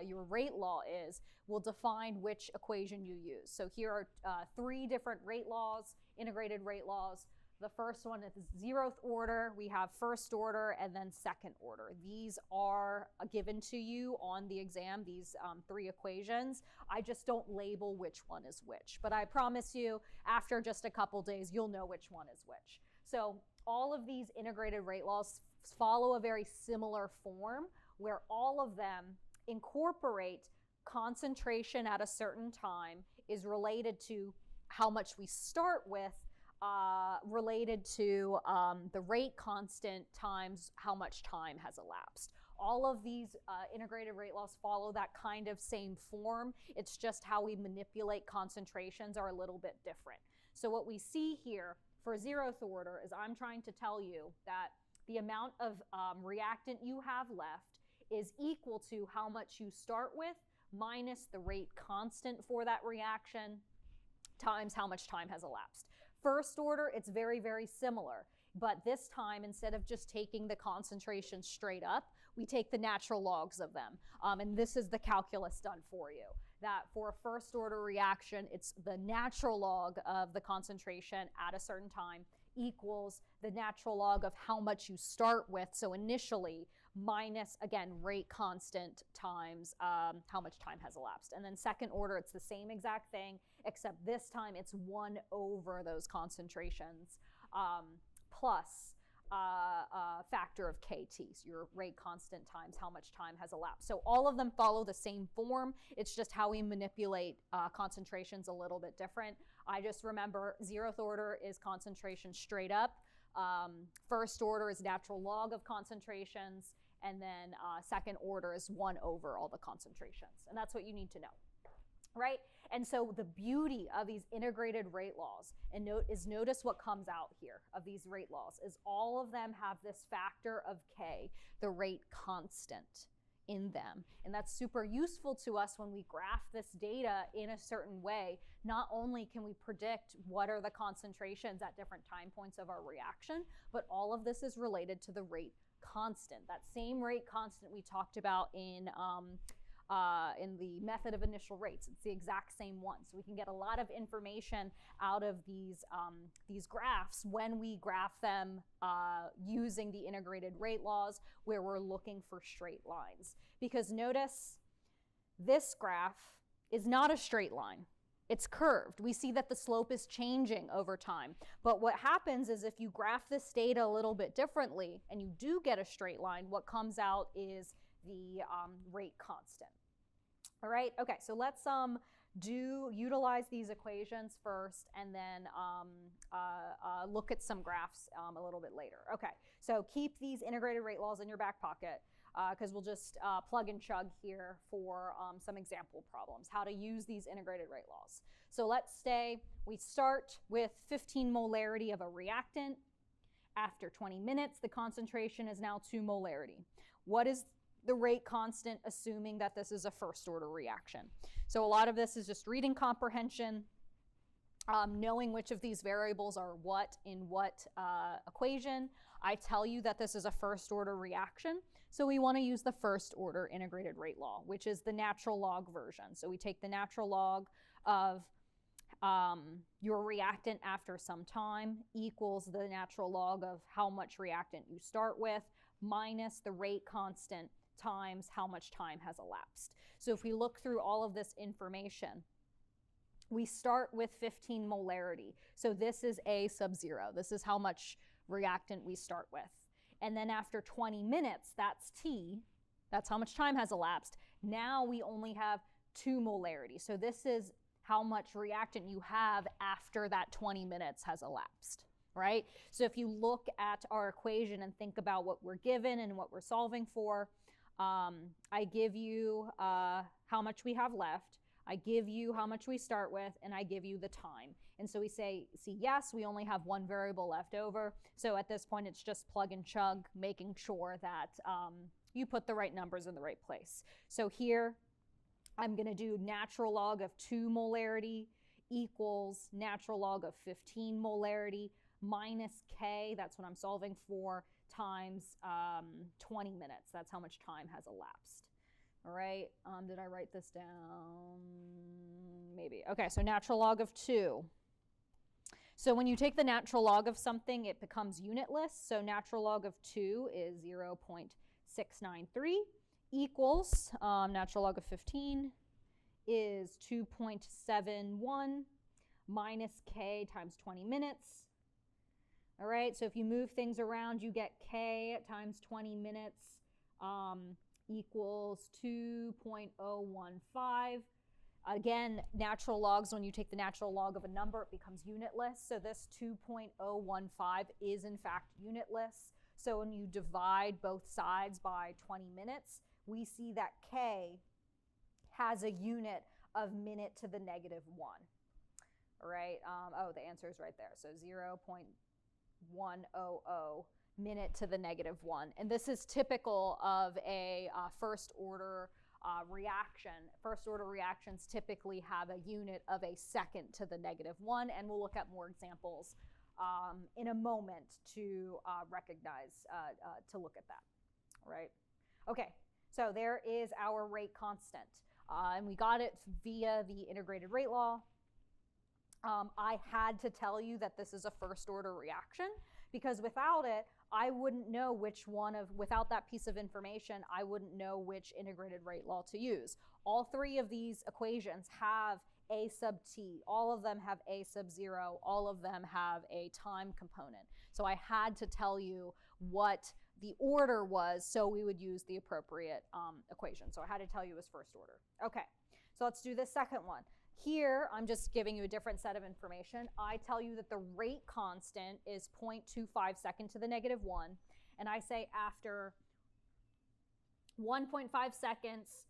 your rate law is, will define which equation you use. So here are 3 different rate laws, integrated rate laws. The first one is 0th order, we have 1st order, and then 2nd order. These are given to you on the exam, these 3 equations. I just don't label which one is which, but I promise you, after just a couple days, you'll know which one is which. So all of these integrated rate laws follow a very similar form, where all of them incorporate concentration at a certain time is related to how much we start with, related to the rate constant times how much time has elapsed. All of these integrated rate laws follow that kind of same form. It's just how we manipulate concentrations are a little bit different. So what we see here for 0th order is I'm trying to tell you that the amount of reactant you have left is equal to how much you start with minus the rate constant for that reaction times how much time has elapsed. 1st order, it's very, very similar. But this time, instead of just taking the concentration straight up, we take the natural logs of them. And this is the calculus done for you. That for a 1st order reaction, it's the natural log of the concentration at a certain time equals the natural log of how much you start with, so initially, minus, again, rate constant times how much time has elapsed. And then second order, it's the same exact thing, except this time it's 1 over those concentrations plus factor of KT, so your rate constant times how much time has elapsed. So all of them follow the same form. It's just how we manipulate concentrations a little bit different. I just remember 0th order is concentration straight up. First order is natural log of concentrations. And then second order is 1 over all the concentrations. And that's what you need to know, right? And so the beauty of these integrated rate laws is notice what comes out here of these rate laws is all of them have this factor of K, the rate constant, in them. And that's super useful to us when we graph this data in a certain way. Not only can we predict what are the concentrations at different time points of our reaction, but all of this is related to the rate constant, that same rate constant we talked about in the method of initial rates. It's the exact same one. So we can get a lot of information out of these graphs when we graph them using the integrated rate laws where we're looking for straight lines. Because notice this graph is not a straight line. It's curved. We see that the slope is changing over time. But what happens is if you graph this data a little bit differently and you do get a straight line, what comes out is the rate constant. All right, okay, so let's utilize these equations first and then look at some graphs a little bit later. Okay, so keep these integrated rate laws in your back pocket because we'll just plug and chug here for some example problems, how to use these integrated rate laws. So let's say we start with 15 molarity of a reactant. After 20 minutes, the concentration is now 2 molarity. What is the rate constant, assuming that this is a first order reaction? So a lot of this is just reading comprehension, knowing which of these variables are what in what equation. I tell you that this is a first order reaction, so we want to use the first order integrated rate law, which is the natural log version. So we take the natural log of your reactant after some time equals the natural log of how much reactant you start with minus the rate constant times how much time has elapsed. So if we look through all of this information, we start with 15 molarity. So this is A sub 0. This is how much reactant we start with. And then after 20 minutes, that's T. That's how much time has elapsed. Now we only have 2 molarity. So this is how much reactant you have after that 20 minutes has elapsed, right? So if you look at our equation and think about what we're given and what we're solving for, I give you how much we have left, I give you how much we start with, and I give you the time. And so we see yes, we only have one variable left over. So at this point, it's just plug and chug, making sure that you put the right numbers in the right place. So here, I'm going to do natural log of 2 molarity equals natural log of 15 molarity minus K, that's what I'm solving for, times 20 minutes. That's how much time has elapsed. All right, did I write this down? Maybe. Okay, so natural log of 2. So when you take the natural log of something, it becomes unitless. So natural log of 2 is 0.693 equals natural log of 15 is 2.71 minus K times 20 minutes. All right, so if you move things around, you get K times 20 minutes equals 2.015. Again, natural logs, when you take the natural log of a number, it becomes unitless. So this 2.015 is in fact unitless. So when you divide both sides by 20 minutes, we see that K has a unit of minute to the negative 1. All right, oh, the answer is right there. So 0.100 minute to the negative 1. And this is typical of a first order reaction. First order reactions typically have a unit of a second to the negative 1, and we'll look at more examples in a moment to recognize, to look at that, all right? Okay, so there is our rate constant, and we got it via the integrated rate law. I had to tell you that this is a first order reaction, because without it, I wouldn't know which one of, without that piece of information, I wouldn't know which integrated rate law to use. All three of these equations have a sub t. All of them have a sub 0. All of them have a time component. So I had to tell you what the order was so we would use the appropriate equation. So I had to tell you it was first order. Okay, so let's do the second one. Here, I'm just giving you a different set of information. I tell you that the rate constant is 0.25 second to the negative 1. And I say after 1.5 seconds,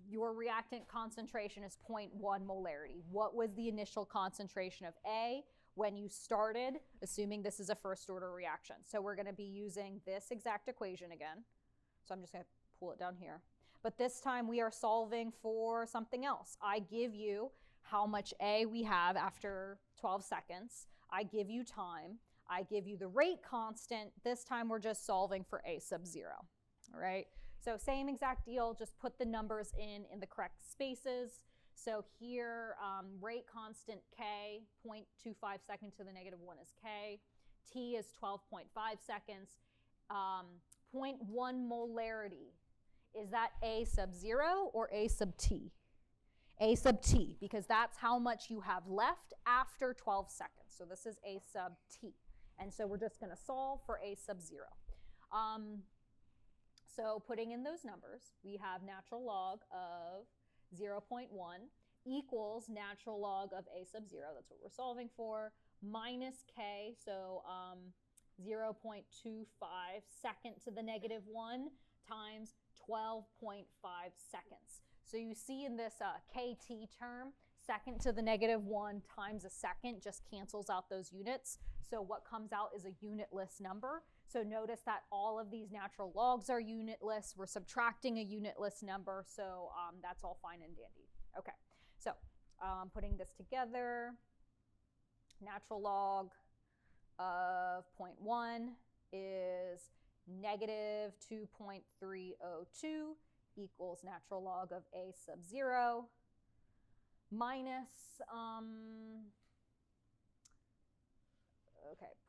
your reactant concentration is 0.1 molarity. What was the initial concentration of A when you started, assuming this is a first order reaction? So we're going to be using this exact equation again. So I'm just going to pull it down here. But this time we are solving for something else. I give you how much A we have after 12 seconds. I give you time. I give you the rate constant. This time we're just solving for A sub 0. All right? So same exact deal, just put the numbers in the correct spaces. So here, rate constant K, 0.25 seconds to the negative 1 is K. T is 12.5 seconds. 0.1 molarity. Is that A sub 0 or A sub t? A sub t, because that's how much you have left after 12 seconds. So this is A sub t. And so we're just going to solve for A sub 0. So putting in those numbers, we have natural log of 0.1 equals natural log of A sub 0. That's what we're solving for. Minus K, so 0.25 second to the negative 1 times 12.5 seconds. So you see in this KT term, second to the negative 1 times a second just cancels out those units. So what comes out is a unitless number. So notice that all of these natural logs are unitless. We're subtracting a unitless number, so that's all fine and dandy. Okay, so putting this together, natural log of 0.1 is negative 2.302 equals natural log of A sub 0 minus,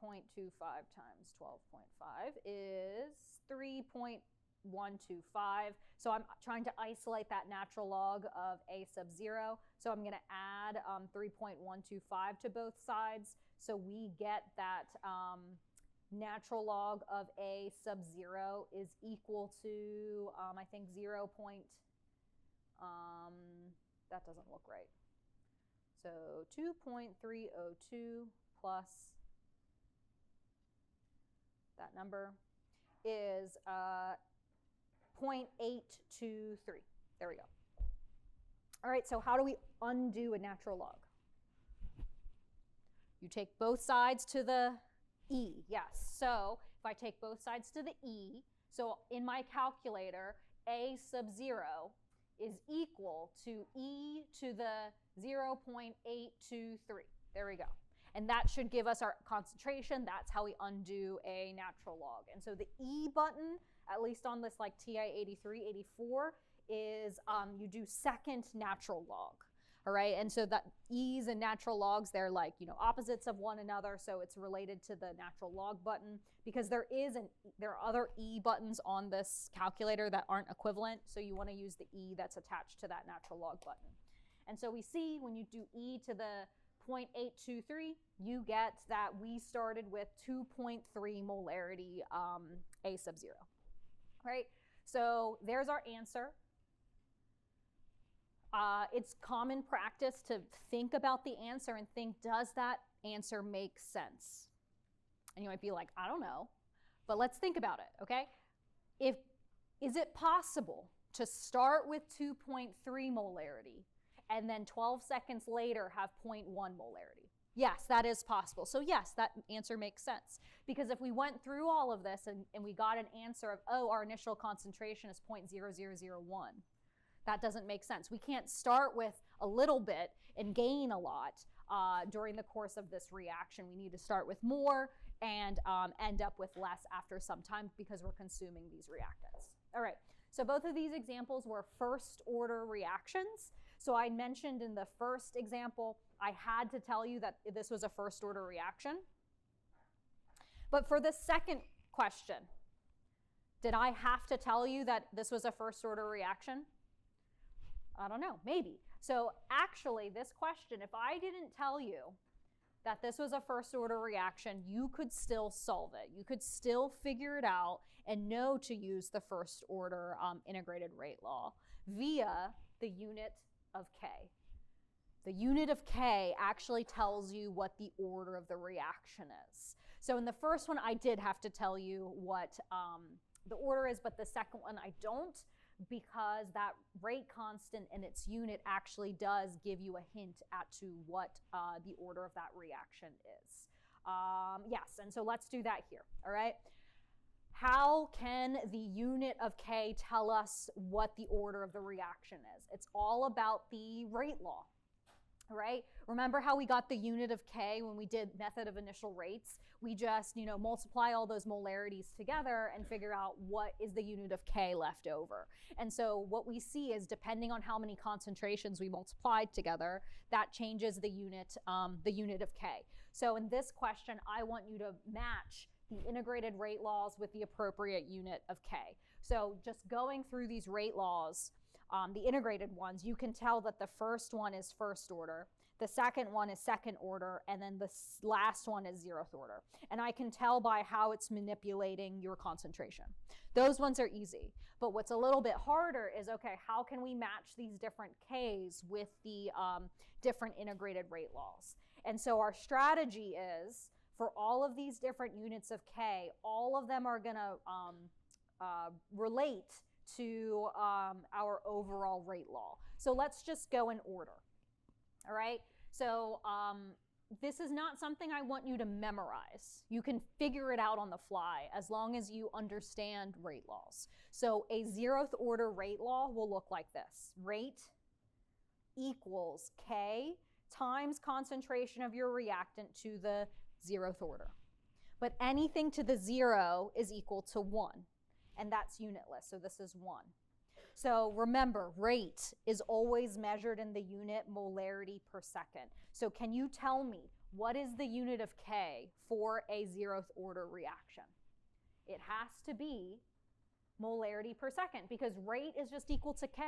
0.25 times 12.5 is 3.125. So I'm trying to isolate that natural log of A sub 0. So I'm going to add 3.125 to both sides. So we get that natural log of A sub 0 is equal to, I think, 0. That doesn't look right. So 2.302 plus that number is 0.823. There we go. All right, so how do we undo a natural log? You take both sides to the E, yes. So if I take both sides to the E, so in my calculator, A sub 0 is equal to E to the 0.823. There we go. And that should give us our concentration. That's how we undo a natural log. And so the E button, at least on this like TI 83, 84, is you do second natural log. All right, and so that E's and natural logs, they're like, you know, opposites of one another, so it's related to the natural log button, because there are other E buttons on this calculator that aren't equivalent, so you want to use the E that's attached to that natural log button. And so we see when you do E to the 0.823, you get that we started with 2.3 molarity A sub 0. Right, so there's our answer. It's common practice to think about the answer and think, does that answer make sense? And you might be like, I don't know, but let's think about it, okay? Is it possible to start with 2.3 molarity and then 12 seconds later have 0.1 molarity? Yes, that is possible. So yes, that answer makes sense. Because if we went through all of this and we got an answer of, oh, our initial concentration is 0.0001, that doesn't make sense. We can't start with a little bit and gain a lot during the course of this reaction. We need to start with more and end up with less after some time because we're consuming these reactants. All right, so both of these examples were first order reactions. So I mentioned in the first example, I had to tell you that this was a first order reaction. But for the second question, did I have to tell you that this was a first order reaction? I don't know, maybe. So actually, this question, if I didn't tell you that this was a first order reaction, you could still solve it. You could still figure it out and know to use the first order integrated rate law via the unit of K. The unit of K actually tells you what the order of the reaction is. So in the first one, I did have to tell you what the order is, but the second one I don't, because that rate constant and its unit actually does give you a hint as to what the order of that reaction is. Yes, and so let's do that here, all right? How can the unit of K tell us what the order of the reaction is? It's all about the rate law, right? Remember how we got the unit of K when we did method of initial rates? We just, multiply all those molarities together and figure out what is the unit of K left over. And so what we see is, depending on how many concentrations we multiplied together, that changes the unit of K. So in this question, I want you to match the integrated rate laws with the appropriate unit of K. So just going through these rate laws, the integrated ones, you can tell that the first one is first order, the second one is second order, and then the last one is zeroth order. And I can tell by how it's manipulating your concentration. Those ones are easy. But what's a little bit harder is, okay, how can we match these different Ks with the different integrated rate laws? And so our strategy is, for all of these different units of K, all of them are going to relate to our overall rate law. So let's just go in order. All right, so this is not something I want you to memorize. You can figure it out on the fly as long as you understand rate laws. So a zeroth order rate law will look like this. Rate equals K times concentration of your reactant to the zeroth order. But anything to the 0 is equal to 1, and that's unitless, so this is 1. So remember, rate is always measured in the unit molarity per second. So can you tell me, what is the unit of K for a zeroth order reaction? It has to be molarity per second, because rate is just equal to K.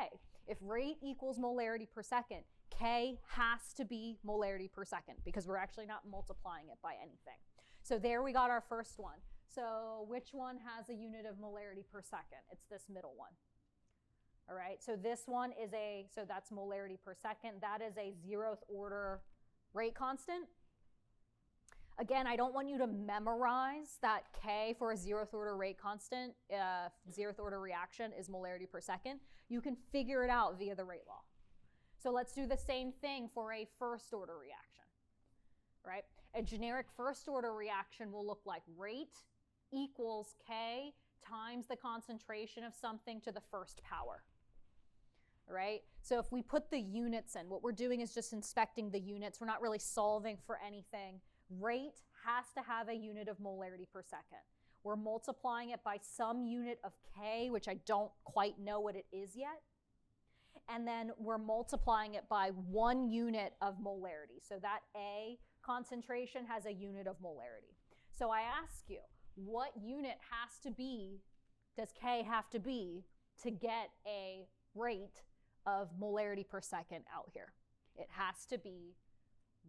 If rate equals molarity per second, K has to be molarity per second, because we're actually not multiplying it by anything. So there we got our first one. So which one has a unit of molarity per second? It's this middle one. All right, so this one is so that's molarity per second. That is a zeroth order rate constant. Again, I don't want you to memorize that K for a zeroth order rate constant, zeroth order reaction is molarity per second. You can figure it out via the rate law. So let's do the same thing for a first order reaction, right? A generic first order reaction will look like rate equals K times the concentration of something to the first power. Right? So if we put the units in, what we're doing is just inspecting the units. We're not really solving for anything. Rate has to have a unit of molarity per second. We're multiplying it by some unit of K, which I don't quite know what it is yet. And then we're multiplying it by 1 unit of molarity. So that A concentration has a unit of molarity. So I ask you, what unit does K have to be to get a rate of molarity per second out here? It has to be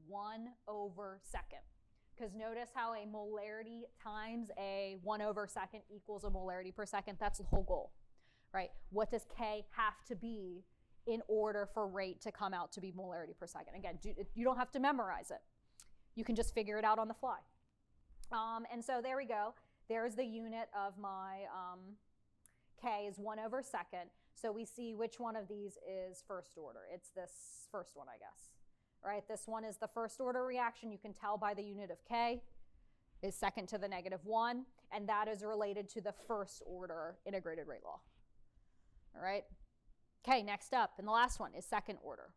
1/second. Because notice how a molarity times a 1/second equals a molarity per second. That's the whole goal, right? What does K have to be in order for rate to come out to be molarity per second? Again, you don't have to memorize it. You can just figure it out on the fly. And so there we go. There's the unit of my K is 1/second. So we see which one of these is first order. It's this first one, I guess. Right? This one is the first order reaction. You can tell by the unit of K is second to the -1, and that is related to the first order integrated rate law. All right? Okay, next up, and the last one is second order.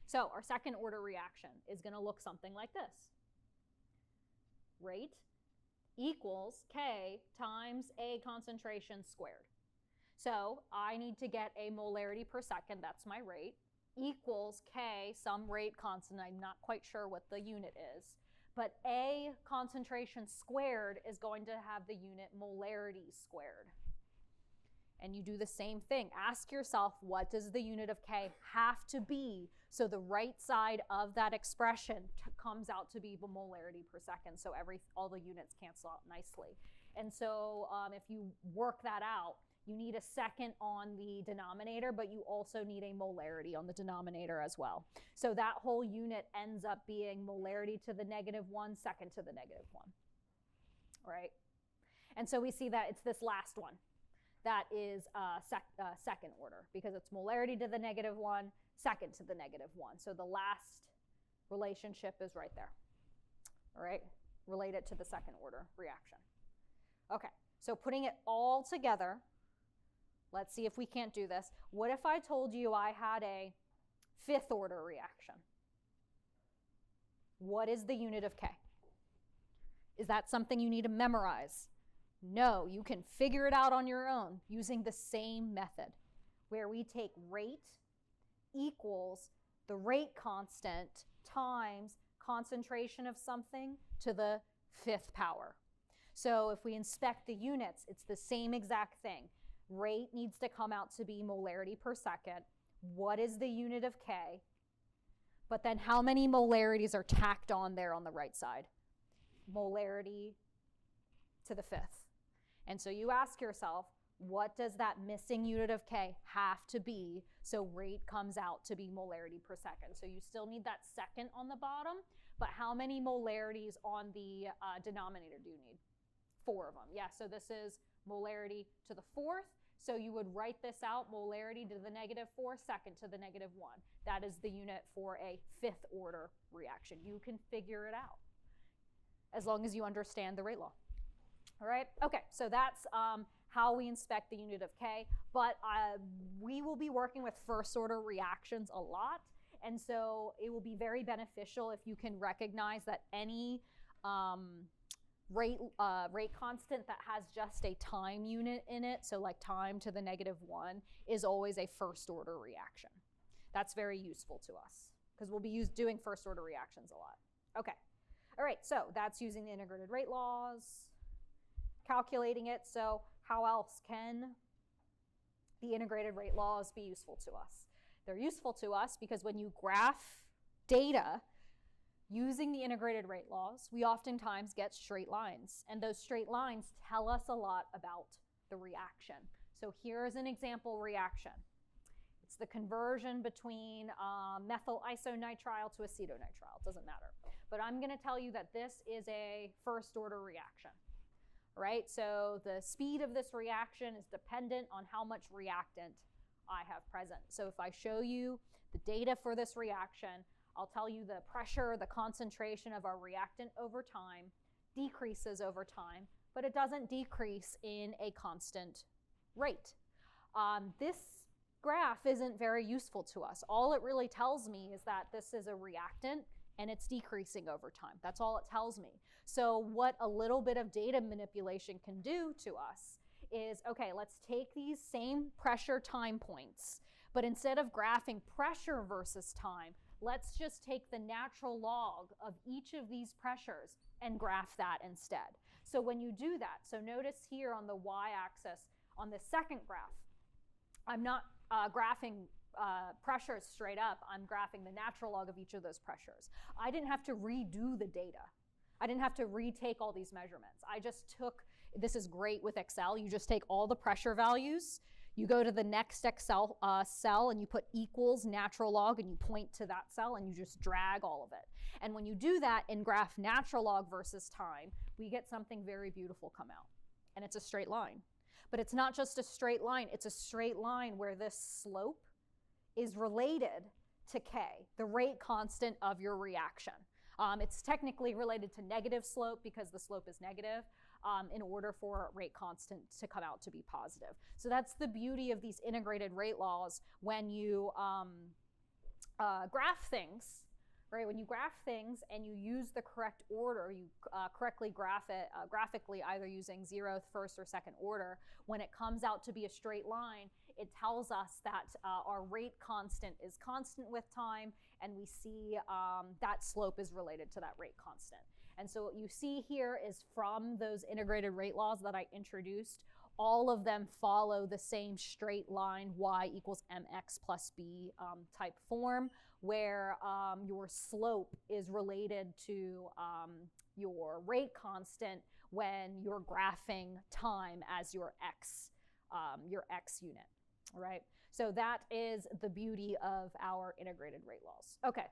So our second order reaction is going to look something like this. Rate equals K times A concentration squared. So I need to get a molarity per second, that's my rate. equals K, some rate constant. I'm not quite sure what the unit is. But A concentration squared is going to have the unit molarity squared. And you do the same thing. Ask yourself, what does the unit of K have to be so the right side of that expression comes out to be the molarity per second, so all the units cancel out nicely. And so if you work that out, you need a second on the denominator, but you also need a molarity on the denominator as well. So that whole unit ends up being molarity to the -1, second to the -1, right? And so we see that it's this last one that is second order, because it's molarity to the -1, second to the -1. So the last relationship is right there, all right? Related to the second order reaction. Okay, so putting it all together, let's see if we can't do this. What if I told you I had a fifth order reaction? What is the unit of K? Is that something you need to memorize? No, you can figure it out on your own using the same method, where we take rate equals the rate constant times concentration of something to the 5th power. So if we inspect the units, it's the same exact thing. Rate needs to come out to be molarity per second. What is the unit of K? But then how many molarities are tacked on there on the right side? Molarity to the 5th. And so you ask yourself, what does that missing unit of K have to be so rate comes out to be molarity per second? So you still need that second on the bottom, but how many molarities on the denominator do you need? 4 of them. Yeah, so this is molarity to the 4th. So you would write this out, molarity to the -4, second to the -1. That is the unit for a 5th order reaction. You can figure it out as long as you understand the rate law. All right, okay, so that's how we inspect the unit of K, but we will be working with first order reactions a lot, and so it will be very beneficial if you can recognize that any rate constant that has just a time unit in it, so like time to the -1, is always a first order reaction. That's very useful to us because we'll be doing first order reactions a lot. Okay, all right, so that's using the integrated rate laws, calculating it. So how else can the integrated rate laws be useful to us? They're useful to us because when you graph data using the integrated rate laws, we oftentimes get straight lines, and those straight lines tell us a lot about the reaction. So here's an example reaction. It's the conversion between methyl isonitrile to acetonitrile. It doesn't matter. But I'm going to tell you that this is a first order reaction. Right? So the speed of this reaction is dependent on how much reactant I have present. So if I show you the data for this reaction, I'll tell you the pressure, the concentration of our reactant over time decreases over time, but it doesn't decrease in a constant rate. This graph isn't very useful to us. All it really tells me is that this is a reactant and it's decreasing over time. That's all it tells me. So what a little bit of data manipulation can do to us is, okay, let's take these same pressure time points, but instead of graphing pressure versus time, let's just take the natural log of each of these pressures and graph that instead. So when you do that, so notice here on the y-axis, on the second graph, I'm not graphing pressures straight up, I'm graphing the natural log of each of those pressures. I didn't have to redo the data. I didn't have to retake all these measurements. I just took, this is great with Excel, you just take all the pressure values, you go to the next Excel cell and you put equals natural log and you point to that cell and you just drag all of it. And when you do that and graph natural log versus time, we get something very beautiful come out. And it's a straight line. But it's not just a straight line, it's a straight line where this slope is related to K, the rate constant of your reaction. It's technically related to negative slope because the slope is negative in order for rate constant to come out to be positive. So that's the beauty of these integrated rate laws when you graph things right? When you graph things and you use the correct order, you correctly graph it graphically, either using 0th, 1st, or 2nd order, when it comes out to be a straight line, it tells us that our rate constant is constant with time, and we see that slope is related to that rate constant. And so what you see here is from those integrated rate laws that I introduced, all of them follow the same straight line y equals mx plus b type form, where your slope is related to your rate constant when you're graphing time as your x unit, all right? So that is the beauty of our integrated rate laws. Okay,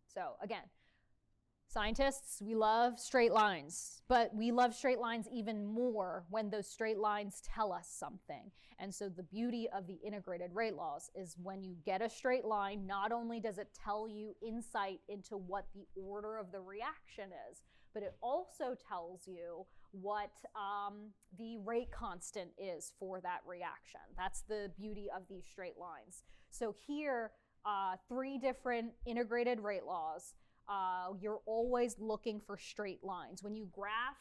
so again, scientists, we love straight lines, but we love straight lines even more when those straight lines tell us something. And so the beauty of the integrated rate laws is when you get a straight line, not only does it tell you insight into what the order of the reaction is, but it also tells you what the rate constant is for that reaction. That's the beauty of these straight lines. So here, 3 different integrated rate laws. You're always looking for straight lines. When you graph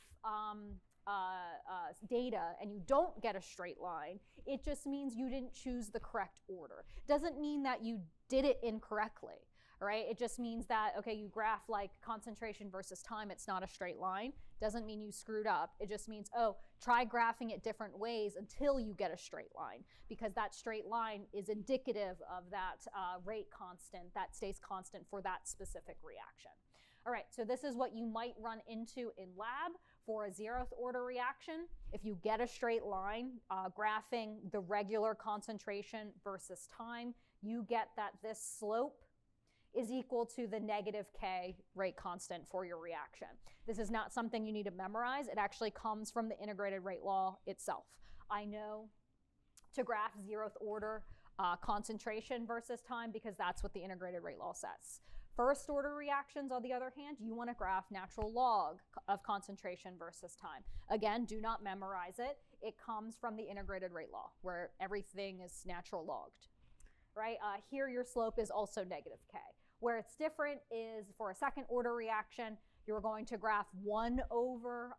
data and you don't get a straight line, it just means you didn't choose the correct order. Doesn't mean that you did it incorrectly, right? It just means that, okay, you graph like concentration versus time, it's not a straight line. Doesn't mean you screwed up. It just means, oh, try graphing it different ways until you get a straight line, because that straight line is indicative of that rate constant that stays constant for that specific reaction. All right, so this is what you might run into in lab for a 0th order reaction. If you get a straight line, graphing the regular concentration versus time, you get that this slope is equal to the negative k rate constant for your reaction. This is not something you need to memorize. It actually comes from the integrated rate law itself. I know to graph 0th order concentration versus time because that's what the integrated rate law says. 1st order reactions, on the other hand, you want to graph natural log of concentration versus time. Again, do not memorize it. It comes from the integrated rate law where everything is natural logged, right? Here your slope is also negative k. Where it's different is for a 2nd order reaction, you're going to graph 1 over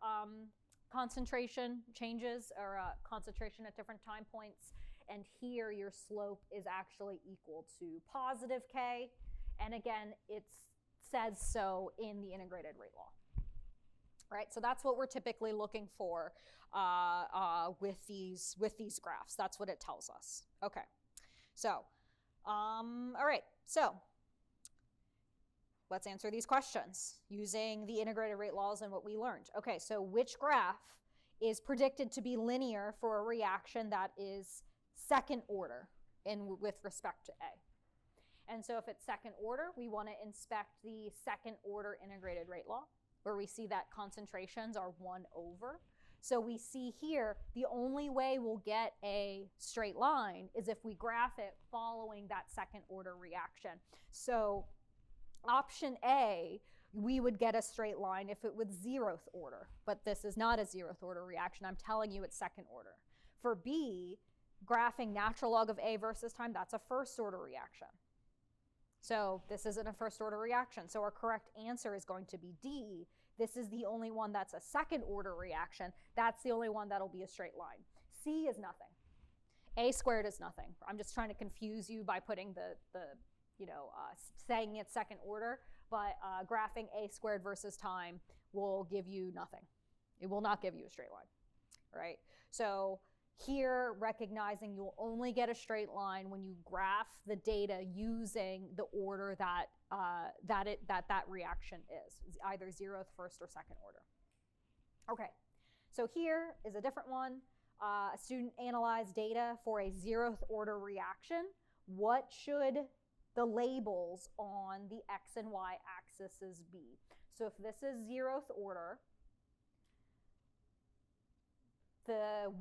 concentration changes or concentration at different time points. And here your slope is actually equal to positive k. And again, it says so in the integrated rate law. Right, so that's what we're typically looking for with these graphs. That's what it tells us. Okay, so all right, so let's answer these questions using the integrated rate laws and what we learned. Okay, so which graph is predicted to be linear for a reaction that is 2nd order with respect to A? And so if it's 2nd order, we want to inspect the 2nd order integrated rate law, where we see that concentrations are 1 over. So we see here, the only way we'll get a straight line is if we graph it following that 2nd order reaction. So option A, we would get a straight line if it was 0th order, but this is not a 0th order reaction. I'm telling you it's 2nd order. For B, graphing natural log of A versus time, that's a 1st order reaction. So this isn't a 1st order reaction. So our correct answer is going to be D. This is the only one that's a 2nd order reaction. That's the only one that'll be a straight line. C is nothing. A squared is nothing. I'm just trying to confuse you by putting saying it's 2nd order, but graphing A squared versus time will give you nothing. It will not give you a straight line, right? So here, recognizing you'll only get a straight line when you graph the data using the order that that reaction is either 0th, 1st, or 2nd order. Okay, so here is a different one. A student analyzed data for a 0th order reaction. What should the labels on the x and y axes be? So if this is 0th order, the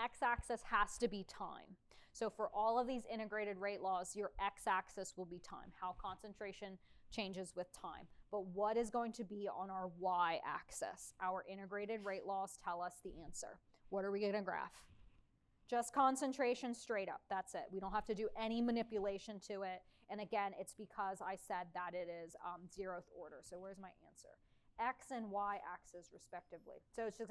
x-axis has to be time. So for all of these integrated rate laws, your x-axis will be time, how concentration changes with time. But what is going to be on our y-axis? Our integrated rate laws tell us the answer. What are we going to graph? Just concentration straight up. That's it. We don't have to do any manipulation to it. And again, it's because I said that it is 0th order. So where's my answer? X and Y axis respectively. So it's just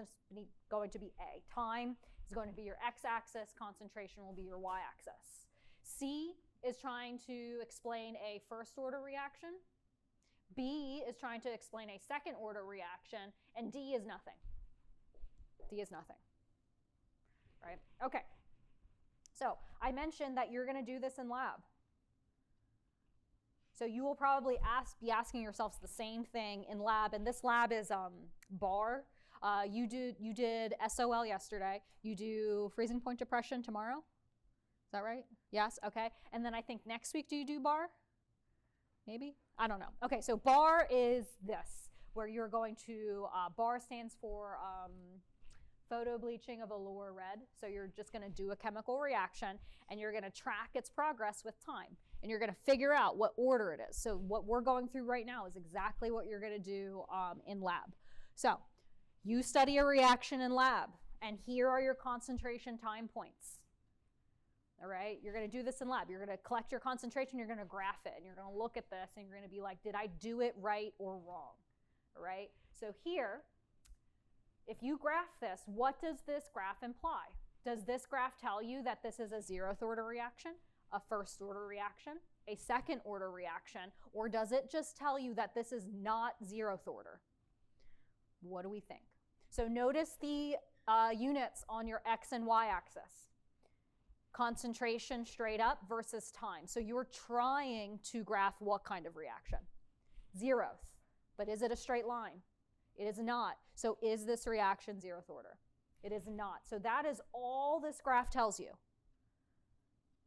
going to be A. Time is going to be your x-axis. Concentration will be your y-axis. C is trying to explain a first order reaction. B is trying to explain a second order reaction. And D is nothing. D is nothing. Right? Okay. So I mentioned that you're going to do this in lab. So you will probably be asking yourselves the same thing in lab, and this lab is bar. You did SOL yesterday. You do freezing point depression tomorrow. Is that right? Yes. Okay. And then I think next week, do you do bar? Maybe? I don't know. Okay. So bar is this, where you're going to bar stands for photo bleaching of allure red. So you're just going to do a chemical reaction, and you're going to track its progress with time. And you're going to figure out what order it is. So what we're going through right now is exactly what you're going to do in lab. So you study a reaction in lab, and here are your concentration time points. All right? You're going to do this in lab. You're going to collect your concentration. You're going to graph it, and you're going to look at this, and you're going to be like, did I do it right or wrong? All right? So here, if you graph this, what does this graph imply? Does this graph tell you that this is a 0th order reaction, a first order reaction, a second order reaction, or does it just tell you that this is not 0th order? What do we think? So notice the units on your X and Y axis. Concentration straight up versus time. So you're trying to graph what kind of reaction? 0th. But is it a straight line? It is not. So is this reaction 0th order? It is not. So that is all this graph tells you.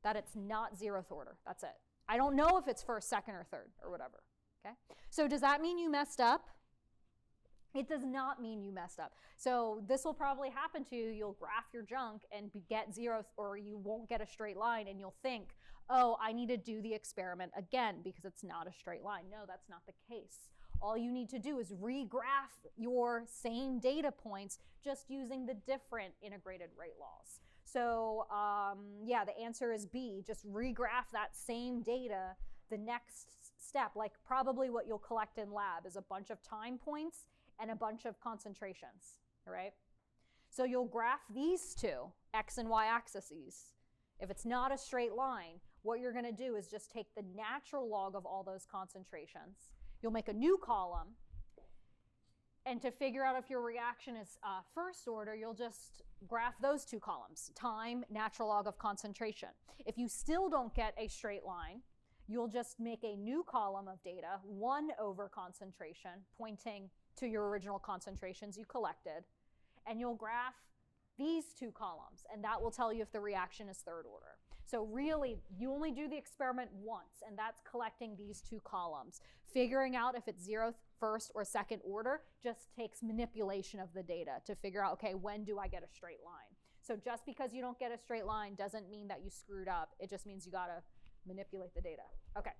That it's not 0th order. That's it. I don't know if it's first, second, or third, or whatever. Okay? So does that mean you messed up? It does not mean you messed up. So this will probably happen to you. You'll graph your junk and get 0th, or you won't get a straight line, and you'll think, oh, I need to do the experiment again because it's not a straight line. No, that's not the case. All you need to do is regraph your same data points just using the different integrated rate laws. So yeah, the answer is B. Just regraph that same data. The next step, like probably what you'll collect in lab, is a bunch of time points and a bunch of concentrations, all right? So you'll graph these two, X and Y axes. If it's not a straight line, what you're going to do is just take the natural log of all those concentrations. You'll make a new column. And to figure out if your reaction is first order, you'll just graph those two columns, time, natural log of concentration. If you still don't get a straight line, you'll just make a new column of data, 1 over concentration, pointing to your original concentrations you collected, and you'll graph these two columns, and that will tell you if the reaction is third order. So really, you only do the experiment once, and that's collecting these two columns. Figuring out if it's 0th, first, or second order just takes manipulation of the data to figure out, okay, when do I get a straight line? So just because you don't get a straight line doesn't mean that you screwed up. It just means you got to manipulate the data. Okay.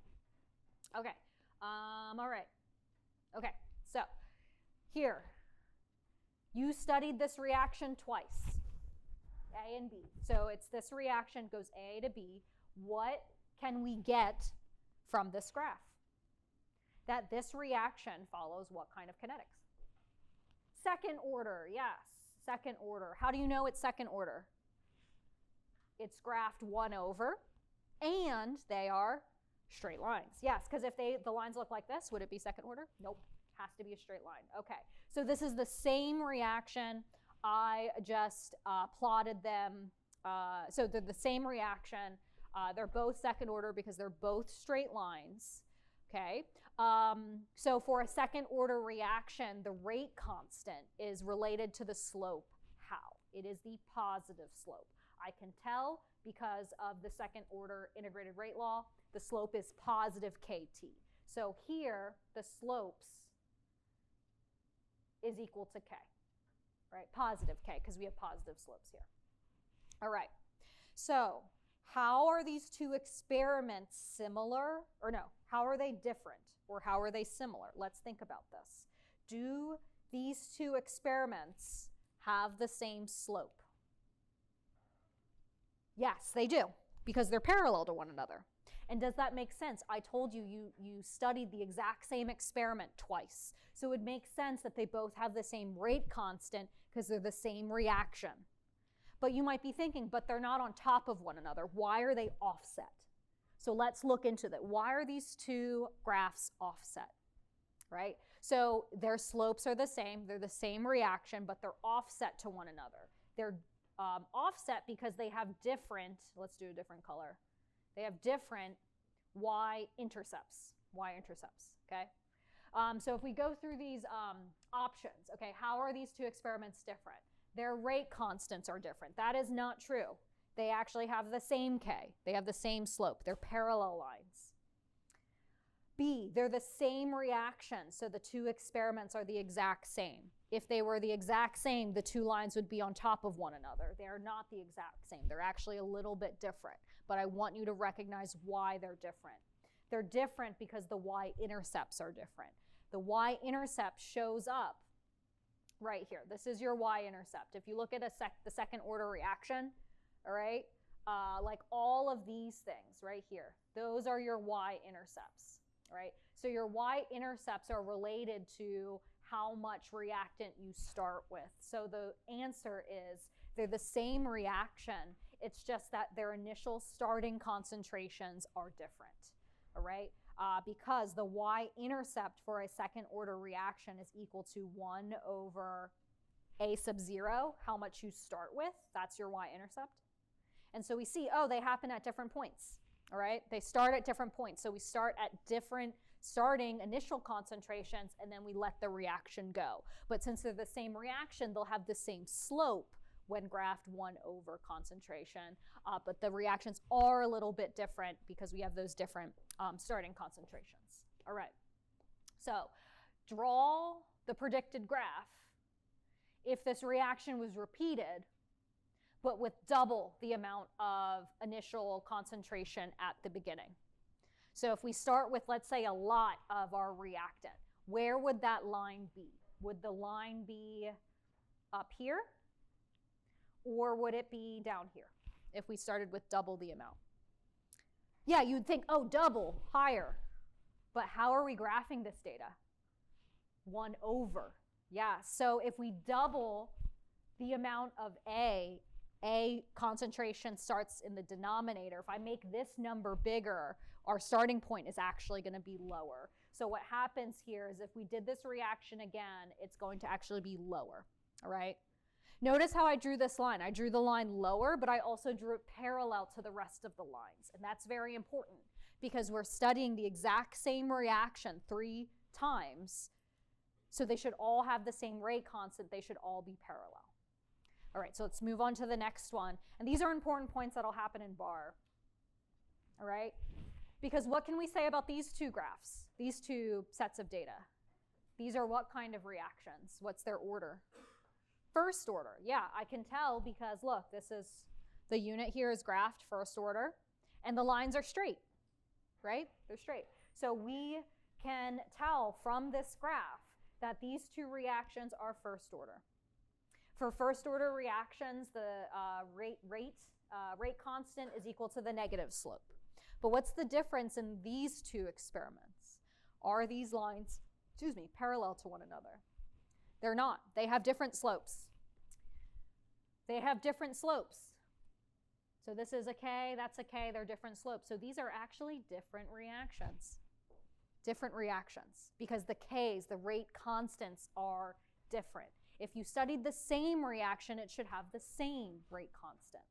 Okay. All right. Okay. So here, you studied this reaction twice. A and B. So it's this reaction goes A to B. What can we get from this graph? That this reaction follows what kind of kinetics? Second order, yes, second order. How do you know it's second order? It's graphed 1 over, and they are straight lines. Yes, because if the lines look like this, would it be second order? Nope, has to be a straight line. Okay, so this is the same reaction. I just plotted them. So they're the same reaction. They're both second order because they're both straight lines. Okay. So for a second order reaction, the rate constant is related to the slope. How? It is the positive slope. I can tell because of the second order integrated rate law, the slope is positive KT. So here, the slopes is equal to K. Right, positive K, because we have positive slopes here. All right, so how are these two experiments similar? Or no, how are they different? Or how are they similar? Let's think about this. Do these two experiments have the same slope? Yes, they do, because they're parallel to one another. And does that make sense? I told you, you studied the exact same experiment twice. So it makes sense that they both have the same rate constant because they're the same reaction. But you might be thinking, but they're not on top of one another. Why are they offset? So let's look into that. Why are these two graphs offset, right? So their slopes are the same. They're the same reaction, but they're offset to one another. They're offset because they have different, let's do a different color. They have different y-intercepts, okay? So if we go through these options, okay, how are these two experiments different? Their rate constants are different. That is not true. They actually have the same K. They have the same slope. They're parallel lines. B, they're the same reaction, so the two experiments are the exact same. If they were the exact same, the two lines would be on top of one another. They're not the exact same. They're actually a little bit different, but I want you to recognize why they're different. They're different because the y-intercepts are different. The y-intercept shows up right here. This is your y-intercept. If you look at the second order reaction, all right, like all of these things right here, those are your y-intercepts, right? So your y-intercepts are related to how much reactant you start with. So the answer is they're the same reaction. It's just that their initial starting concentrations are different, all right? Because the y-intercept for a second order reaction is equal to 1 over a sub 0, how much you start with. That's your y-intercept. And so we see, oh, they happen at different points, all right? They start at different points. So we start at different starting initial concentrations, and then we let the reaction go. But since they're the same reaction, they'll have the same slope when graphed 1 over concentration. But the reactions are a little bit different because we have those different starting concentrations. All right. So draw the predicted graph if this reaction was repeated, but with double the amount of initial concentration at the beginning. So if we start with, let's say, a lot of our reactant, where would that line be? Would the line be up here? Or would it be down here if we started with double the amount? Yeah, you'd think, oh, double, higher. But how are we graphing this data? 1 over. Yeah, so if we double the amount of A concentration starts in the denominator. If I make this number bigger, our starting point is actually going to be lower. So what happens here is if we did this reaction again, it's going to actually be lower, all right? Notice how I drew this line. I drew the line lower, but I also drew it parallel to the rest of the lines. And that's very important because we're studying the exact same reaction 3 times. So they should all have the same rate constant. They should all be parallel. All right, so let's move on to the next one. And these are important points that'll happen in bar. All right? Because what can we say about these two graphs, these two sets of data? These are what kind of reactions? What's their order? First order. Yeah, I can tell because look, this is the unit here is graphed first order, and the lines are straight, right? They're straight. So we can tell from this graph that these two reactions are first order. For first order reactions, the rate constant is equal to the negative slope. But what's the difference in these two experiments? Are these lines, parallel to one another? They're not. They have different slopes. They have different slopes. So this is a K, that's a K, they're different slopes. So these are actually different reactions. Different reactions because the Ks, the rate constants, are different. If you studied the same reaction, it should have the same rate constant,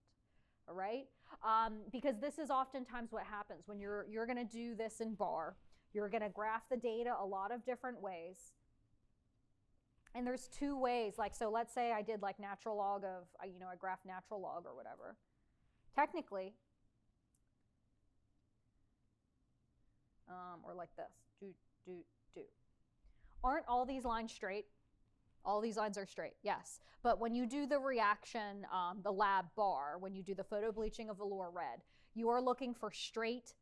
all right? Because this is oftentimes what happens when you're going to do this in bar. You're going to graph the data a lot of different ways. And there's 2 ways, like, so let's say I did like natural log of, I graphed natural log or whatever. Technically, or like this, Aren't all these lines straight? All these lines are straight, yes. But when you do the reaction, the lab bar, when you do the photo bleaching of velour red, you are looking for straight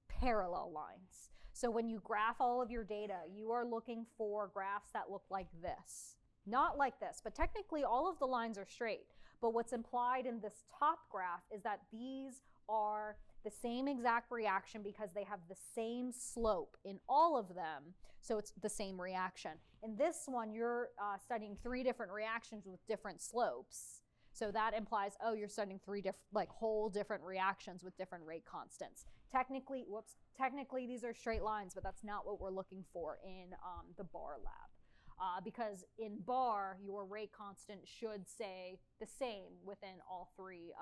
parallel lines. So when you graph all of your data, you are looking for graphs that look like this. Not like this, but technically all of the lines are straight. But what's implied in this top graph is that these are the same exact reaction because they have the same slope in all of them, so it's the same reaction. In this one, you're studying 3 different reactions with different slopes. So that implies, oh, you're studying 3 whole different reactions with different rate constants. Technically, these are straight lines, but that's not what we're looking for in the bar lab. Because in bar, your rate constant should stay the same within all 3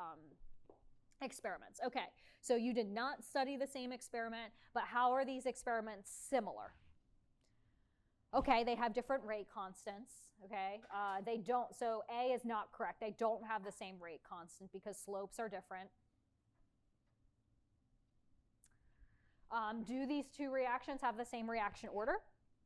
experiments. Okay, so you did not study the same experiment, but how are these experiments similar? Okay, they have different rate constants, okay? They don't, so A is not correct. They don't have the same rate constant because slopes are different. Do these 2 reactions have the same reaction order?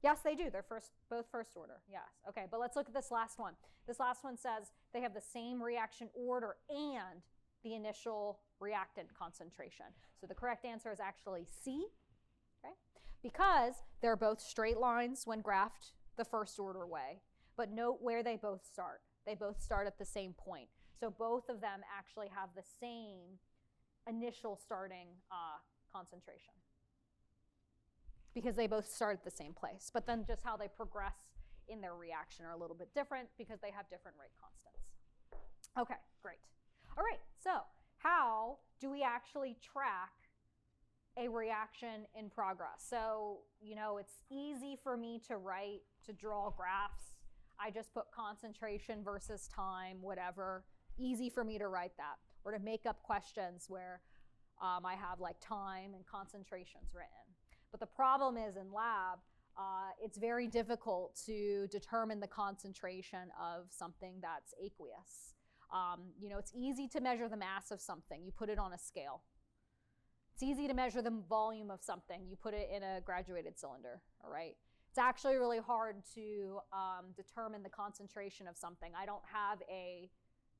Yes, they do. They're both first order, yes. Okay, but let's look at this last one. This last one says they have the same reaction order and the initial reactant concentration. So the correct answer is actually C, okay? Because they're both straight lines when graphed the first order way, but note where they both start. They both start at the same point. So both of them actually have the same initial starting concentration because they both start at the same place. But then just how they progress in their reaction are a little bit different because they have different rate constants. Okay, great. All right, so how do we actually track a reaction in progress? So, you know, it's easy for me to draw graphs. I just put concentration versus time, whatever. Easy for me to write that. Or to make up questions where I have like time and concentrations written. But the problem is in lab, it's very difficult to determine the concentration of something that's aqueous. You know, it's easy to measure the mass of something. You put it on a scale. It's easy to measure the volume of something. You put it in a graduated cylinder, all right? It's actually really hard to determine the concentration of something. I don't have a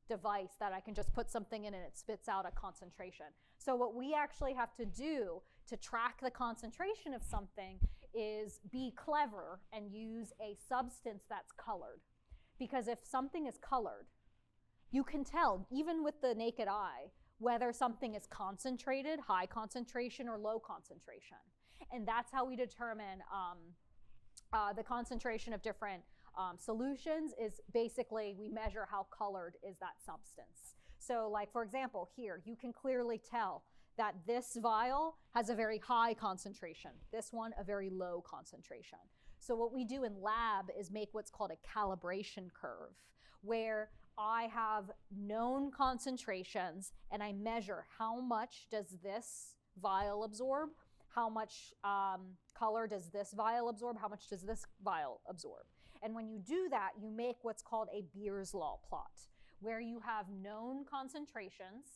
device that I can just put something in and it spits out a concentration. So what we actually have to do to track the concentration of something is be clever and use a substance that's colored. Because if something is colored, you can tell, even with the naked eye, whether something is concentrated, high concentration, or low concentration. And that's how we determine the concentration of different solutions is basically we measure how colored is that substance. So like, for example, here, you can clearly tell that this vial has a very high concentration. This one, a very low concentration. So what we do in lab is make what's called a calibration curve, where I have known concentrations and I measure how much does this vial absorb, how much color does this vial absorb, how much does this vial absorb. And when you do that, you make what's called a Beer's law plot, where you have known concentrations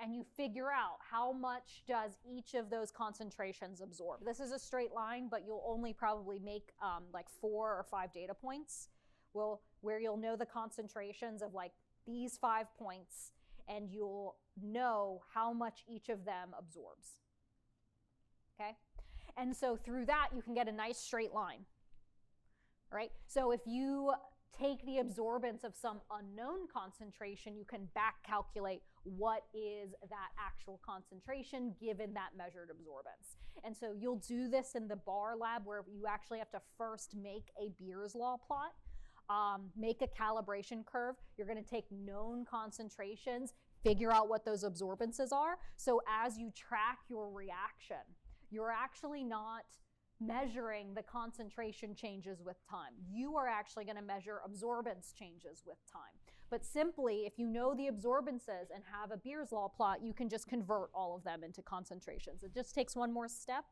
and you figure out how much does each of those concentrations absorb. This is a straight line, but you'll only probably make like 4 or 5 data points where you'll know the concentrations of like these 5 points and you'll know how much each of them absorbs, okay? And so through that, you can get a nice straight line, right? So if you take the absorbance of some unknown concentration, you can back calculate what is that actual concentration given that measured absorbance. And so you'll do this in the bar lab where you actually have to first make a Beer's law plot, make a calibration curve. You're going to take known concentrations, figure out what those absorbances are. So as you track your reaction, you're actually not measuring the concentration changes with time. You are actually going to measure absorbance changes with time. But simply, if you know the absorbances and have a Beer's law plot, you can just convert all of them into concentrations. It just takes one more step.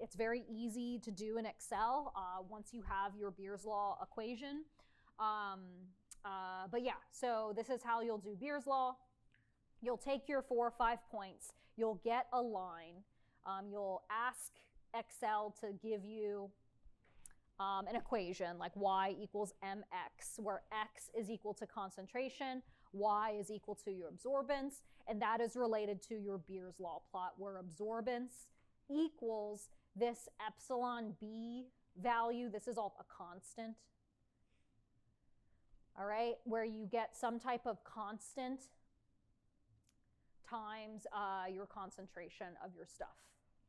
It's very easy to do in Excel once you have your Beer's law equation. But yeah, so this is how you'll do Beer's law. You'll take your 4 or 5 points. You'll get a line. You'll ask Excel to give you an equation like y equals mx, where x is equal to concentration, y is equal to your absorbance, and that is related to your Beer's law plot, where absorbance equals this epsilon b value. This is all a constant. all right, where you get some type of constant times your concentration of your stuff,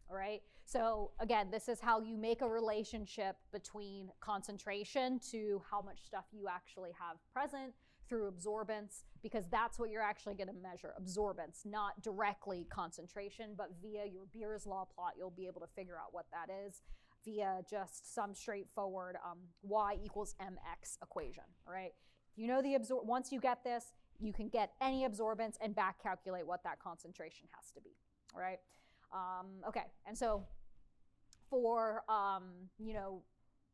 all right? So again, this is how you make a relationship between concentration to how much stuff you actually have present through absorbance, because that's what you're actually going to measure, absorbance, not directly concentration, but via your Beer's law plot, you'll be able to figure out what that is via just some straightforward y equals mx equation, all right? You know once you get this, you can get any absorbance and back calculate what that concentration has to be, all right? Okay, and so for, you know,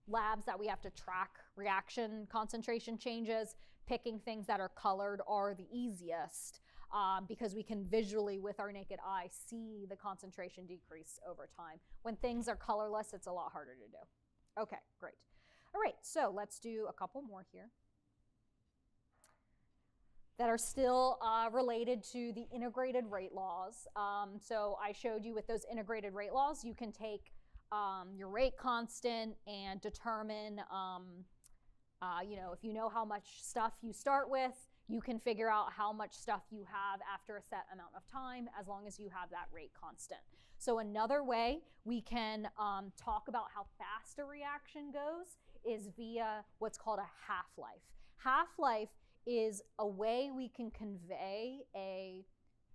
labs that we have to track reaction concentration changes, picking things that are colored are the easiest because we can visually, with our naked eye, see the concentration decrease over time. When things are colorless, it's a lot harder to do. Okay, great. All right, so let's do a couple more here that are still related to the integrated rate laws. So I showed you with those integrated rate laws, you can take your rate constant and determine, you know, if you know how much stuff you start with, you can figure out how much stuff you have after a set amount of time, as long as you have that rate constant. So another way we can talk about how fast a reaction goes is via what's called a half-life. Half-life is a way we can convey a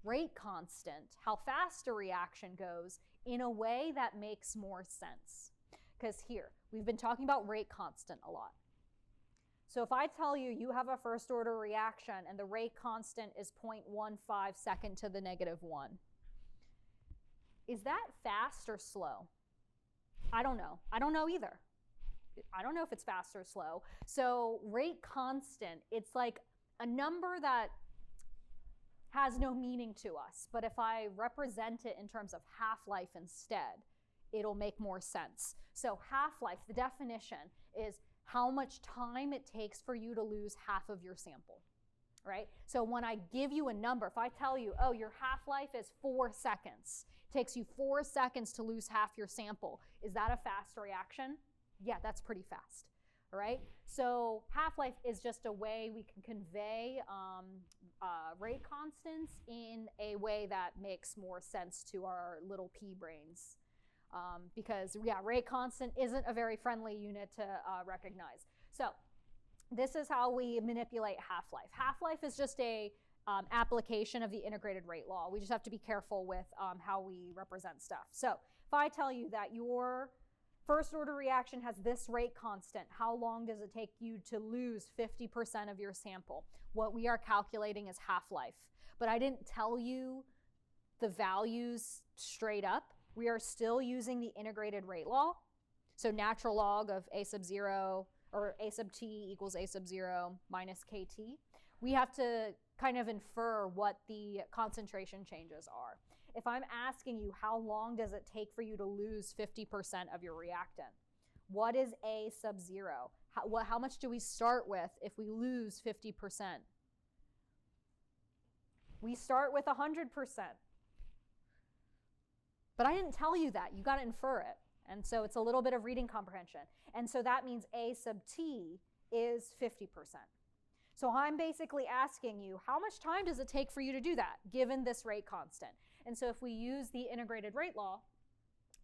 rate constant, how fast a reaction goes, in a way that makes more sense. Because here, we've been talking about rate constant a lot. So if I tell you you have a first order reaction and the rate constant is 0.15 second to the -1, is that fast or slow? I don't know. I don't know either. I don't know if it's fast or slow. So rate constant, it's like a number that has no meaning to us. But if I represent it in terms of half-life instead, it'll make more sense. So half-life, the definition is how much time it takes for you to lose half of your sample, right? So when I give you a number, if I tell you, oh, your half-life is 4 seconds, it takes you 4 seconds to lose half your sample, is that a fast reaction? Yeah, that's pretty fast, all right? So half-life is just a way we can convey rate constants in a way that makes more sense to our little pea brains. Because, yeah, rate constant isn't a very friendly unit to recognize. So this is how we manipulate half-life. Half-life is just a application of the integrated rate law. We just have to be careful with how we represent stuff. So if I tell you that your first order reaction has this rate constant, how long does it take you to lose 50% of your sample? What we are calculating is half-life. But I didn't tell you the values straight up. We are still using the integrated rate law. So natural log of a sub 0, or a sub t equals a sub 0 minus kt. We have to kind of infer what the concentration changes are. If I'm asking you how long does it take for you to lose 50% of your reactant, what is a sub 0? How much do we start with if we lose 50%? We start with 100%. But I didn't tell you that. You got to infer it. And so it's a little bit of reading comprehension. And so that means a sub t is 50%. So I'm basically asking you, how much time does it take for you to do that, given this rate constant? And so if we use the integrated rate law,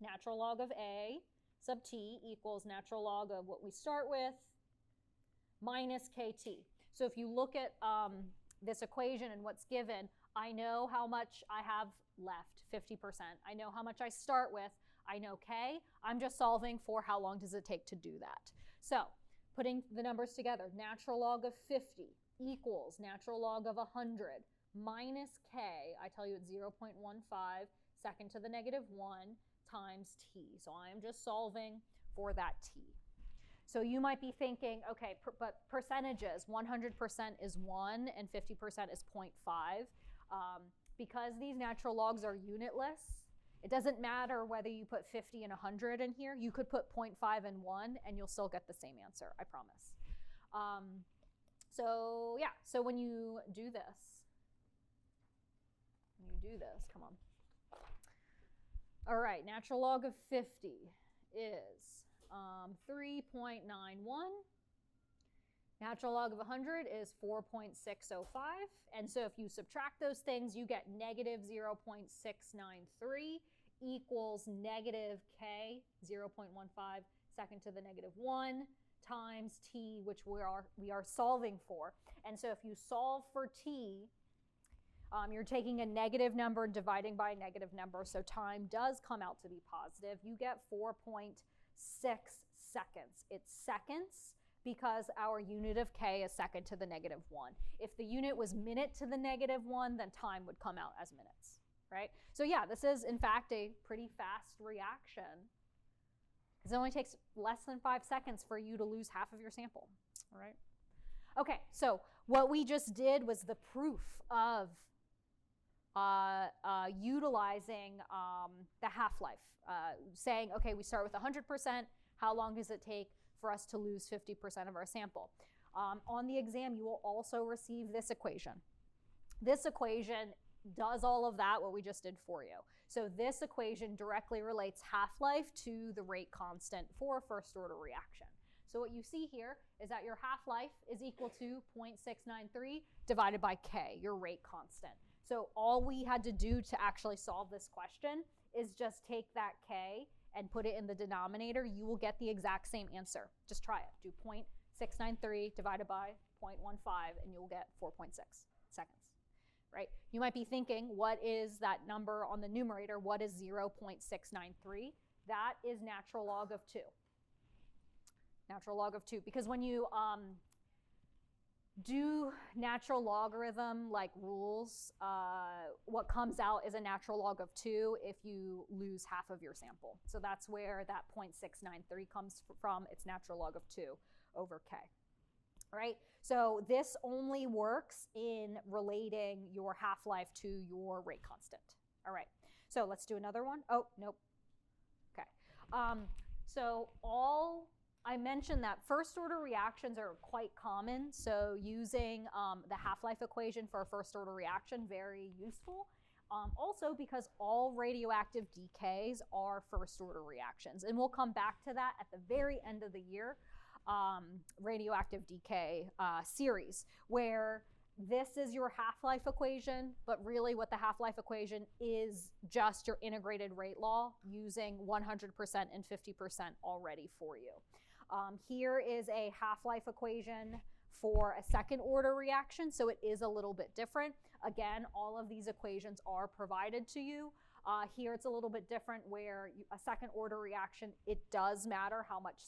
natural log of a sub t equals natural log of what we start with minus kt. So if you look at this equation and what's given, I know how much I have left, 50%. I know how much I start with. I know K. I'm just solving for how long does it take to do that. So putting the numbers together, natural log of 50 equals natural log of 100 minus K. I tell you it's 0.15 second to the -1 times T. So I am just solving for that T. So you might be thinking, okay, but percentages, 100% is 1 and 50% is 0.5. Because these natural logs are unitless, it doesn't matter whether you put 50 and 100 in here. You could put 0.5 and 1 and you'll still get the same answer, I promise. So yeah, so when you do this, come on. All right, natural log of 50 is 3.91. Natural log of 100 is 4.605. And so if you subtract those things, you get negative 0.693 equals negative k, 0.15 second to the negative 1 times t, which we are solving for. And so if you solve for t, you're taking a negative number and dividing by a negative number, so time does come out to be positive. You get 4.6 seconds. It's seconds because our unit of k is second to the negative 1. If the unit was minute to the negative 1, then time would come out as minutes, right? So yeah, this is in fact a pretty fast reaction. It only takes less than 5 seconds for you to lose half of your sample, all right? Okay, so what we just did was the proof of utilizing the half-life, saying, okay, we start with 100%, how long does it take for us to lose 50% of our sample? On the exam, you will also receive this equation. This equation does all of that, what we just did for you. So this equation directly relates half-life to the rate constant for a first-order reaction. So what you see here is that your half-life is equal to 0.693 divided by k, your rate constant. So all we had to do to actually solve this question is just take that k and put it in the denominator. You will get the exact same answer. Just try it. Do 0.693 divided by 0.15, and you'll get 4.6 seconds. Right? You might be thinking, what is that number on the numerator? What is 0.693? That is natural log of 2. Natural log of 2. Because when you do natural logarithm like rules, what comes out is a natural log of 2 if you lose half of your sample. So that's where that 0.693 comes from. It's natural log of 2 over k. Right? So this only works in relating your half-life to your rate constant. All right, so let's do another one. Oh, nope. Okay. So I mentioned that first-order reactions are quite common, so using the half-life equation for a first-order reaction, very useful. Also because all radioactive decays are first-order reactions, and we'll come back to that at the very end of the year. Radioactive decay series, where this is your half-life equation, but really what the half-life equation is just your integrated rate law using 100% and 50% already for you. Here is a half-life equation for a second-order reaction, so it is a little bit different. Again, all of these equations are provided to you. Here it's a little bit different where a second order reaction, it does matter how much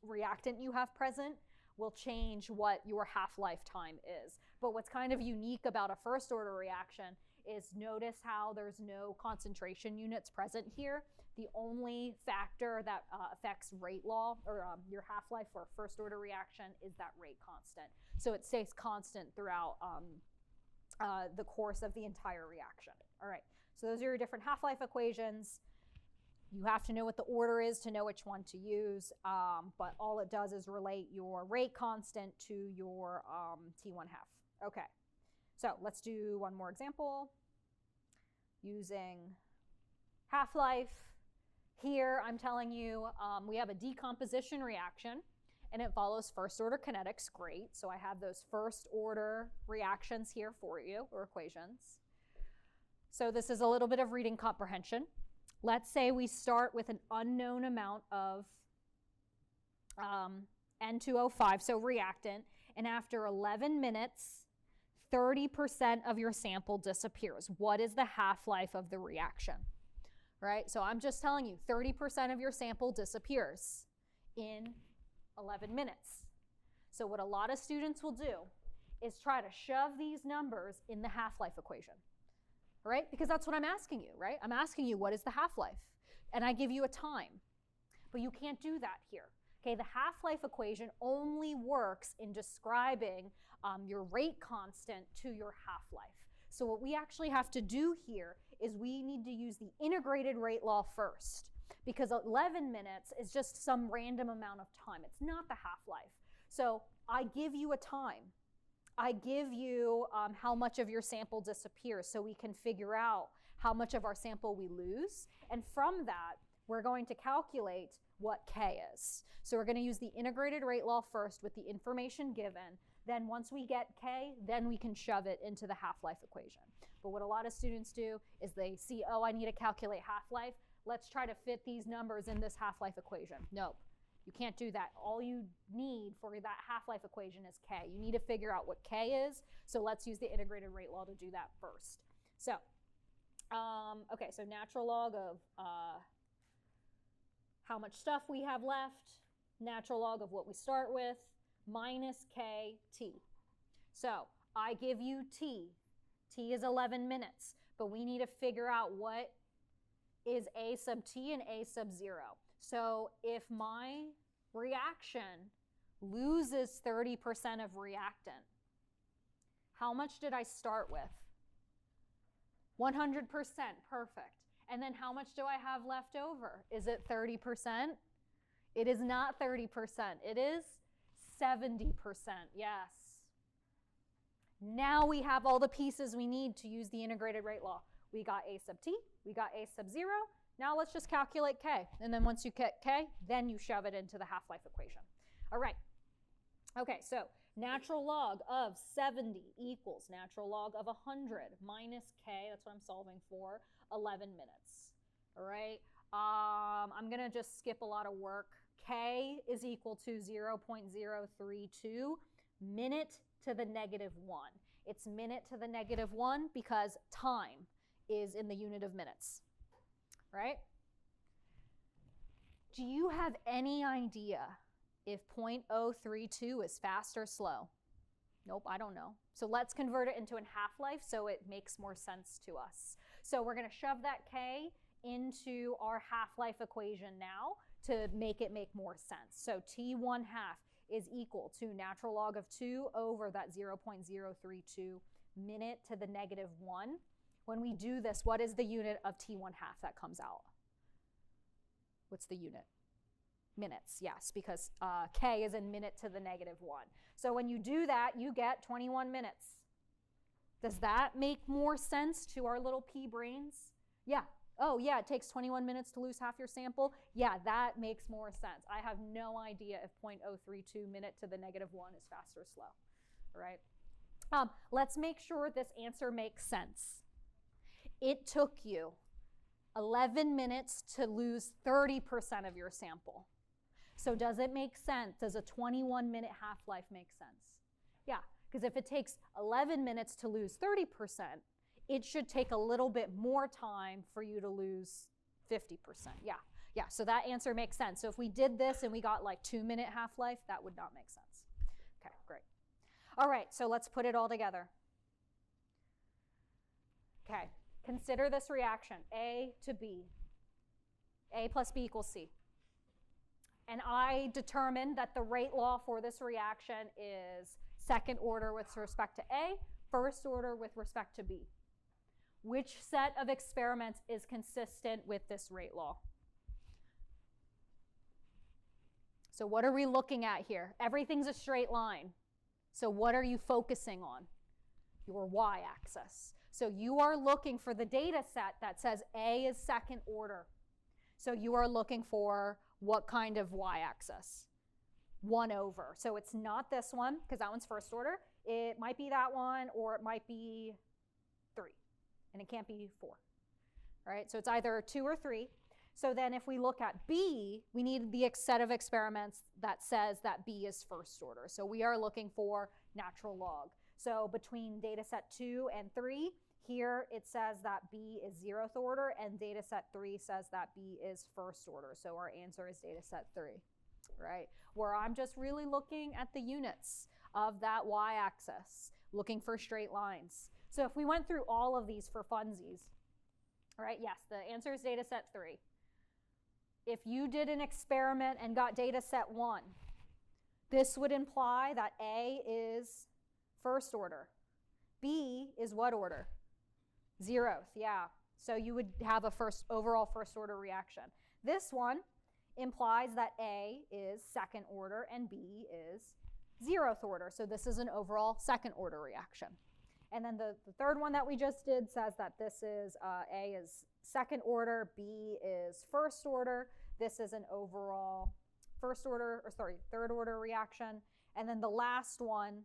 reactant you have present will change what your half-life time is. But what's kind of unique about a first order reaction is notice how there's no concentration units present here. The only factor that affects rate law or your half-life for a first order reaction is that rate constant. So it stays constant throughout the course of the entire reaction. All right, so those are your different half-life equations. You have to know what the order is to know which one to use, but all it does is relate your rate constant to your T1 half. Okay, so let's do one more example using half-life. Here I'm telling you we have a decomposition reaction, and it follows first-order kinetics. Great, so I have those first-order reactions here for you, or equations. So this is a little bit of reading comprehension. Let's say we start with an unknown amount of N2O5, so reactant, and after 11 minutes, 30% of your sample disappears. What is the half-life of the reaction? Right? So I'm just telling you, 30% of your sample disappears in 11 minutes. So what a lot of students will do is try to shove these numbers in the half-life equation. Right? Because that's what I'm asking you, right? I'm asking you, what is the half-life? And I give you a time. But you can't do that here. Okay, the half-life equation only works in describing your rate constant to your half-life. So what we actually have to do here is we need to use the integrated rate law first, because 11 minutes is just some random amount of time. It's not the half-life. So I give you a time. I give you how much of your sample disappears so we can figure out how much of our sample we lose. And from that, we're going to calculate what K is. So we're going to use the integrated rate law first with the information given. Then once we get K, then we can shove it into the half-life equation. But what a lot of students do is they see, oh, I need to calculate half-life. Let's try to fit these numbers in this half-life equation. Nope, you can't do that. All you need for that half-life equation is K. You need to figure out what K is. So let's use the integrated rate law to do that first. So, okay, so natural log of how much stuff we have left, natural log of what we start with, minus KT. So I give you T. T is 11 minutes, but we need to figure out what is A sub T and A sub 0. So if my reaction loses 30% of reactant, how much did I start with? 100%, perfect. And then how much do I have left over? Is it 30%? It is not 30%. It is 70%, yes. Now we have all the pieces we need to use the integrated rate law. We got A sub T, we got A sub 0. Now let's just calculate K. And then once you get K, then you shove it into the half-life equation. All right. Okay, so natural log of 70 equals natural log of 100 minus K, that's what I'm solving for, 11 minutes. All right. I'm going to just skip a lot of work. K is equal to 0.032 minute to the negative 1. It's minute to the negative 1 because time is in the unit of minutes, right? Do you have any idea if 0.032 is fast or slow? Nope, I don't know. So let's convert it into a half-life so it makes more sense to us. So we're going to shove that K into our half-life equation now to make it make more sense. So T1 half is equal to natural log of 2 over that 0.032 minute to the negative 1. When we do this, what is the unit of T1 half that comes out? What's the unit? Minutes, yes, because K is in minute to the negative 1. So when you do that, you get 21 minutes. Does that make more sense to our little pea brains? Yeah. Oh, yeah, it takes 21 minutes to lose half your sample. Yeah, that makes more sense. I have no idea if 0.032 minute to the negative 1 is fast or slow, all right? Let's make sure this answer makes sense. It took you 11 minutes to lose 30% of your sample. So does it make sense? Does a 21-minute half-life make sense? Yeah, because if it takes 11 minutes to lose 30%, it should take a little bit more time for you to lose 50%. Yeah, so that answer makes sense. So if we did this and we got like 2-minute half-life, that would not make sense. Okay, great. All right, so let's put it all together. Okay, consider this reaction, A to B. A plus B equals C. And I determined that the rate law for this reaction is second order with respect to A, first order with respect to B. Which set of experiments is consistent with this rate law? So what are we looking at here? Everything's a straight line. So what are you focusing on? Your y-axis. So you are looking for the data set that says A is second order. So you are looking for what kind of y-axis? 1 over. So it's not this one, because that one's first order. It might be that one, or it might be 3. And it can't be 4. All right, so it's either 2 or 3. So then if we look at B, we need the set of experiments that says that B is first order. So we are looking for natural log. So between data set 2 and 3, here it says that B is 0th order, and data set 3 says that B is first order. So our answer is data set 3, right? Where I'm just really looking at the units of that y-axis, looking for straight lines. So if we went through all of these for funsies, all right, yes, the answer is data set 3. If you did an experiment and got data set 1, this would imply that A is first order. B is what order? 0th, yeah. So you would have a overall first order reaction. This one implies that A is second order and B is 0th order. So this is an overall second order reaction. And then the third one that we just did says that this is A is second order, B is first order. This is an overall third order reaction. And then the last one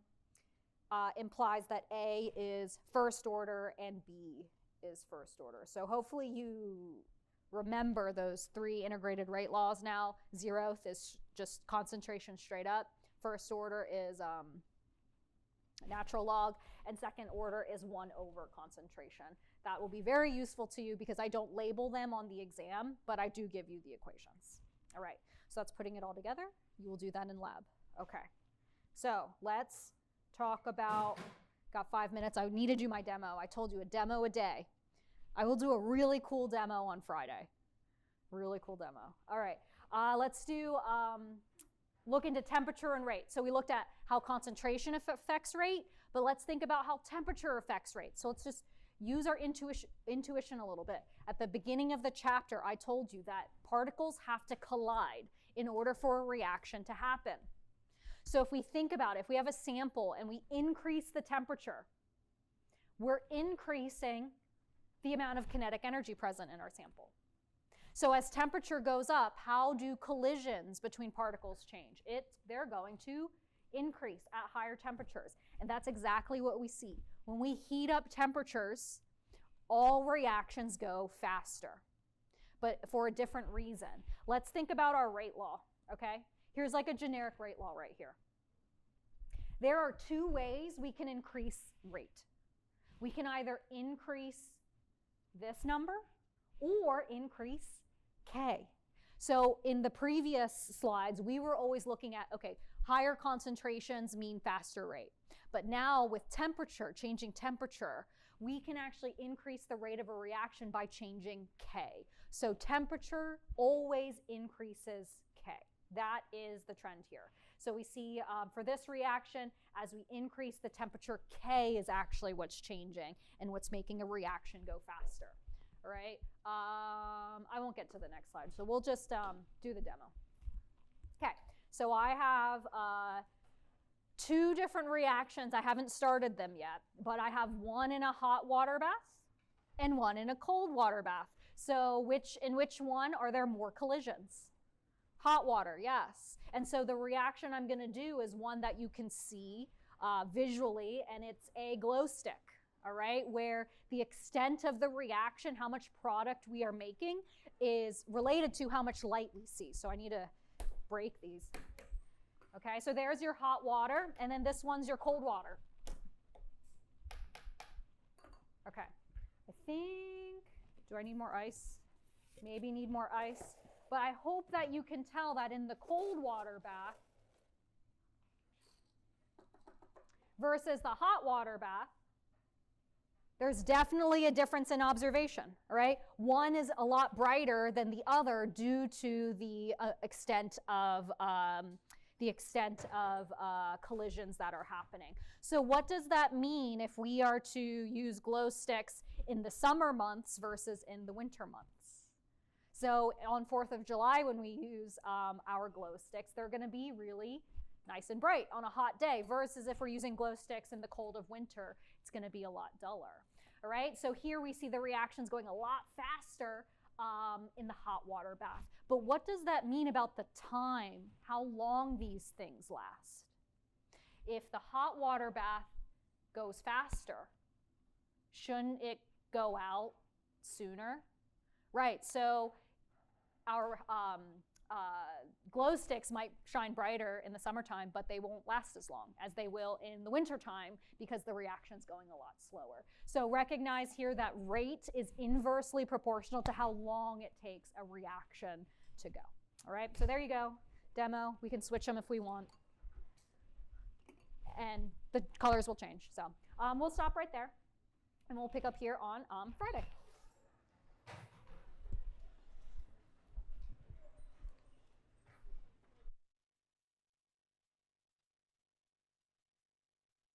implies that A is first order and B is first order. So hopefully you remember those three integrated rate laws now. Zeroth is just concentration straight up. First order is natural log, and second order is 1 over concentration. That will be very useful to you because I don't label them on the exam, but I do give you the equations. All right, so that's putting it all together. You will do that in lab. Okay, so let's talk about, got 5 minutes. I need to do my demo. I told you a demo a day. I will do a really cool demo on Friday. Really cool demo. All right, let's do look into temperature and rate. So we looked at how concentration affects rate, but let's think about how temperature affects rate. So let's just use our intuition a little bit. At the beginning of the chapter, I told you that particles have to collide in order for a reaction to happen. So if we think about it, if we have a sample and we increase the temperature, we're increasing the amount of kinetic energy present in our sample. So as temperature goes up, how do collisions between particles change? They're going to increase at higher temperatures. And that's exactly what we see. When we heat up temperatures, all reactions go faster, but for a different reason. Let's think about our rate law, okay? Here's like a generic rate law right here. There are two ways we can increase rate. We can either increase this number or increase K. So in the previous slides, we were always looking at, okay, higher concentrations mean faster rate. But now with temperature, changing temperature, we can actually increase the rate of a reaction by changing K. So temperature always increases K. That is the trend here. So we see for this reaction, as we increase the temperature, K is actually what's changing and what's making a reaction go faster. All right, I won't get to the next slide, so we'll just do the demo. Okay, so I have two different reactions. I haven't started them yet, but I have one in a hot water bath and one in a cold water bath. So in which one are there more collisions? Hot water, yes. And so the reaction I'm going to do is one that you can see visually, and it's a glow stick. All right, where the extent of the reaction, how much product we are making, is related to how much light we see. So I need to break these. Okay, so there's your hot water, and then this one's your cold water. Okay, I think, do I need more ice? Maybe need more ice. But I hope that you can tell that in the cold water bath versus the hot water bath, there's definitely a difference in observation, all right? One is a lot brighter than the other due to the extent of collisions that are happening. So what does that mean if we are to use glow sticks in the summer months versus in the winter months? So on 4th of July, when we use our glow sticks, they're going to be really nice and bright on a hot day, versus if we're using glow sticks in the cold of winter, it's going to be a lot duller. All right, so here we see the reactions going a lot faster in the hot water bath. But what does that mean about the time, how long these things last? If the hot water bath goes faster, shouldn't it go out sooner? Right, so our glow sticks might shine brighter in the summertime, but they won't last as long as they will in the wintertime because the reaction's going a lot slower. So recognize here that rate is inversely proportional to how long it takes a reaction to go. All right, so there you go, demo. We can switch them if we want, and the colors will change. So we'll stop right there, and we'll pick up here on Friday.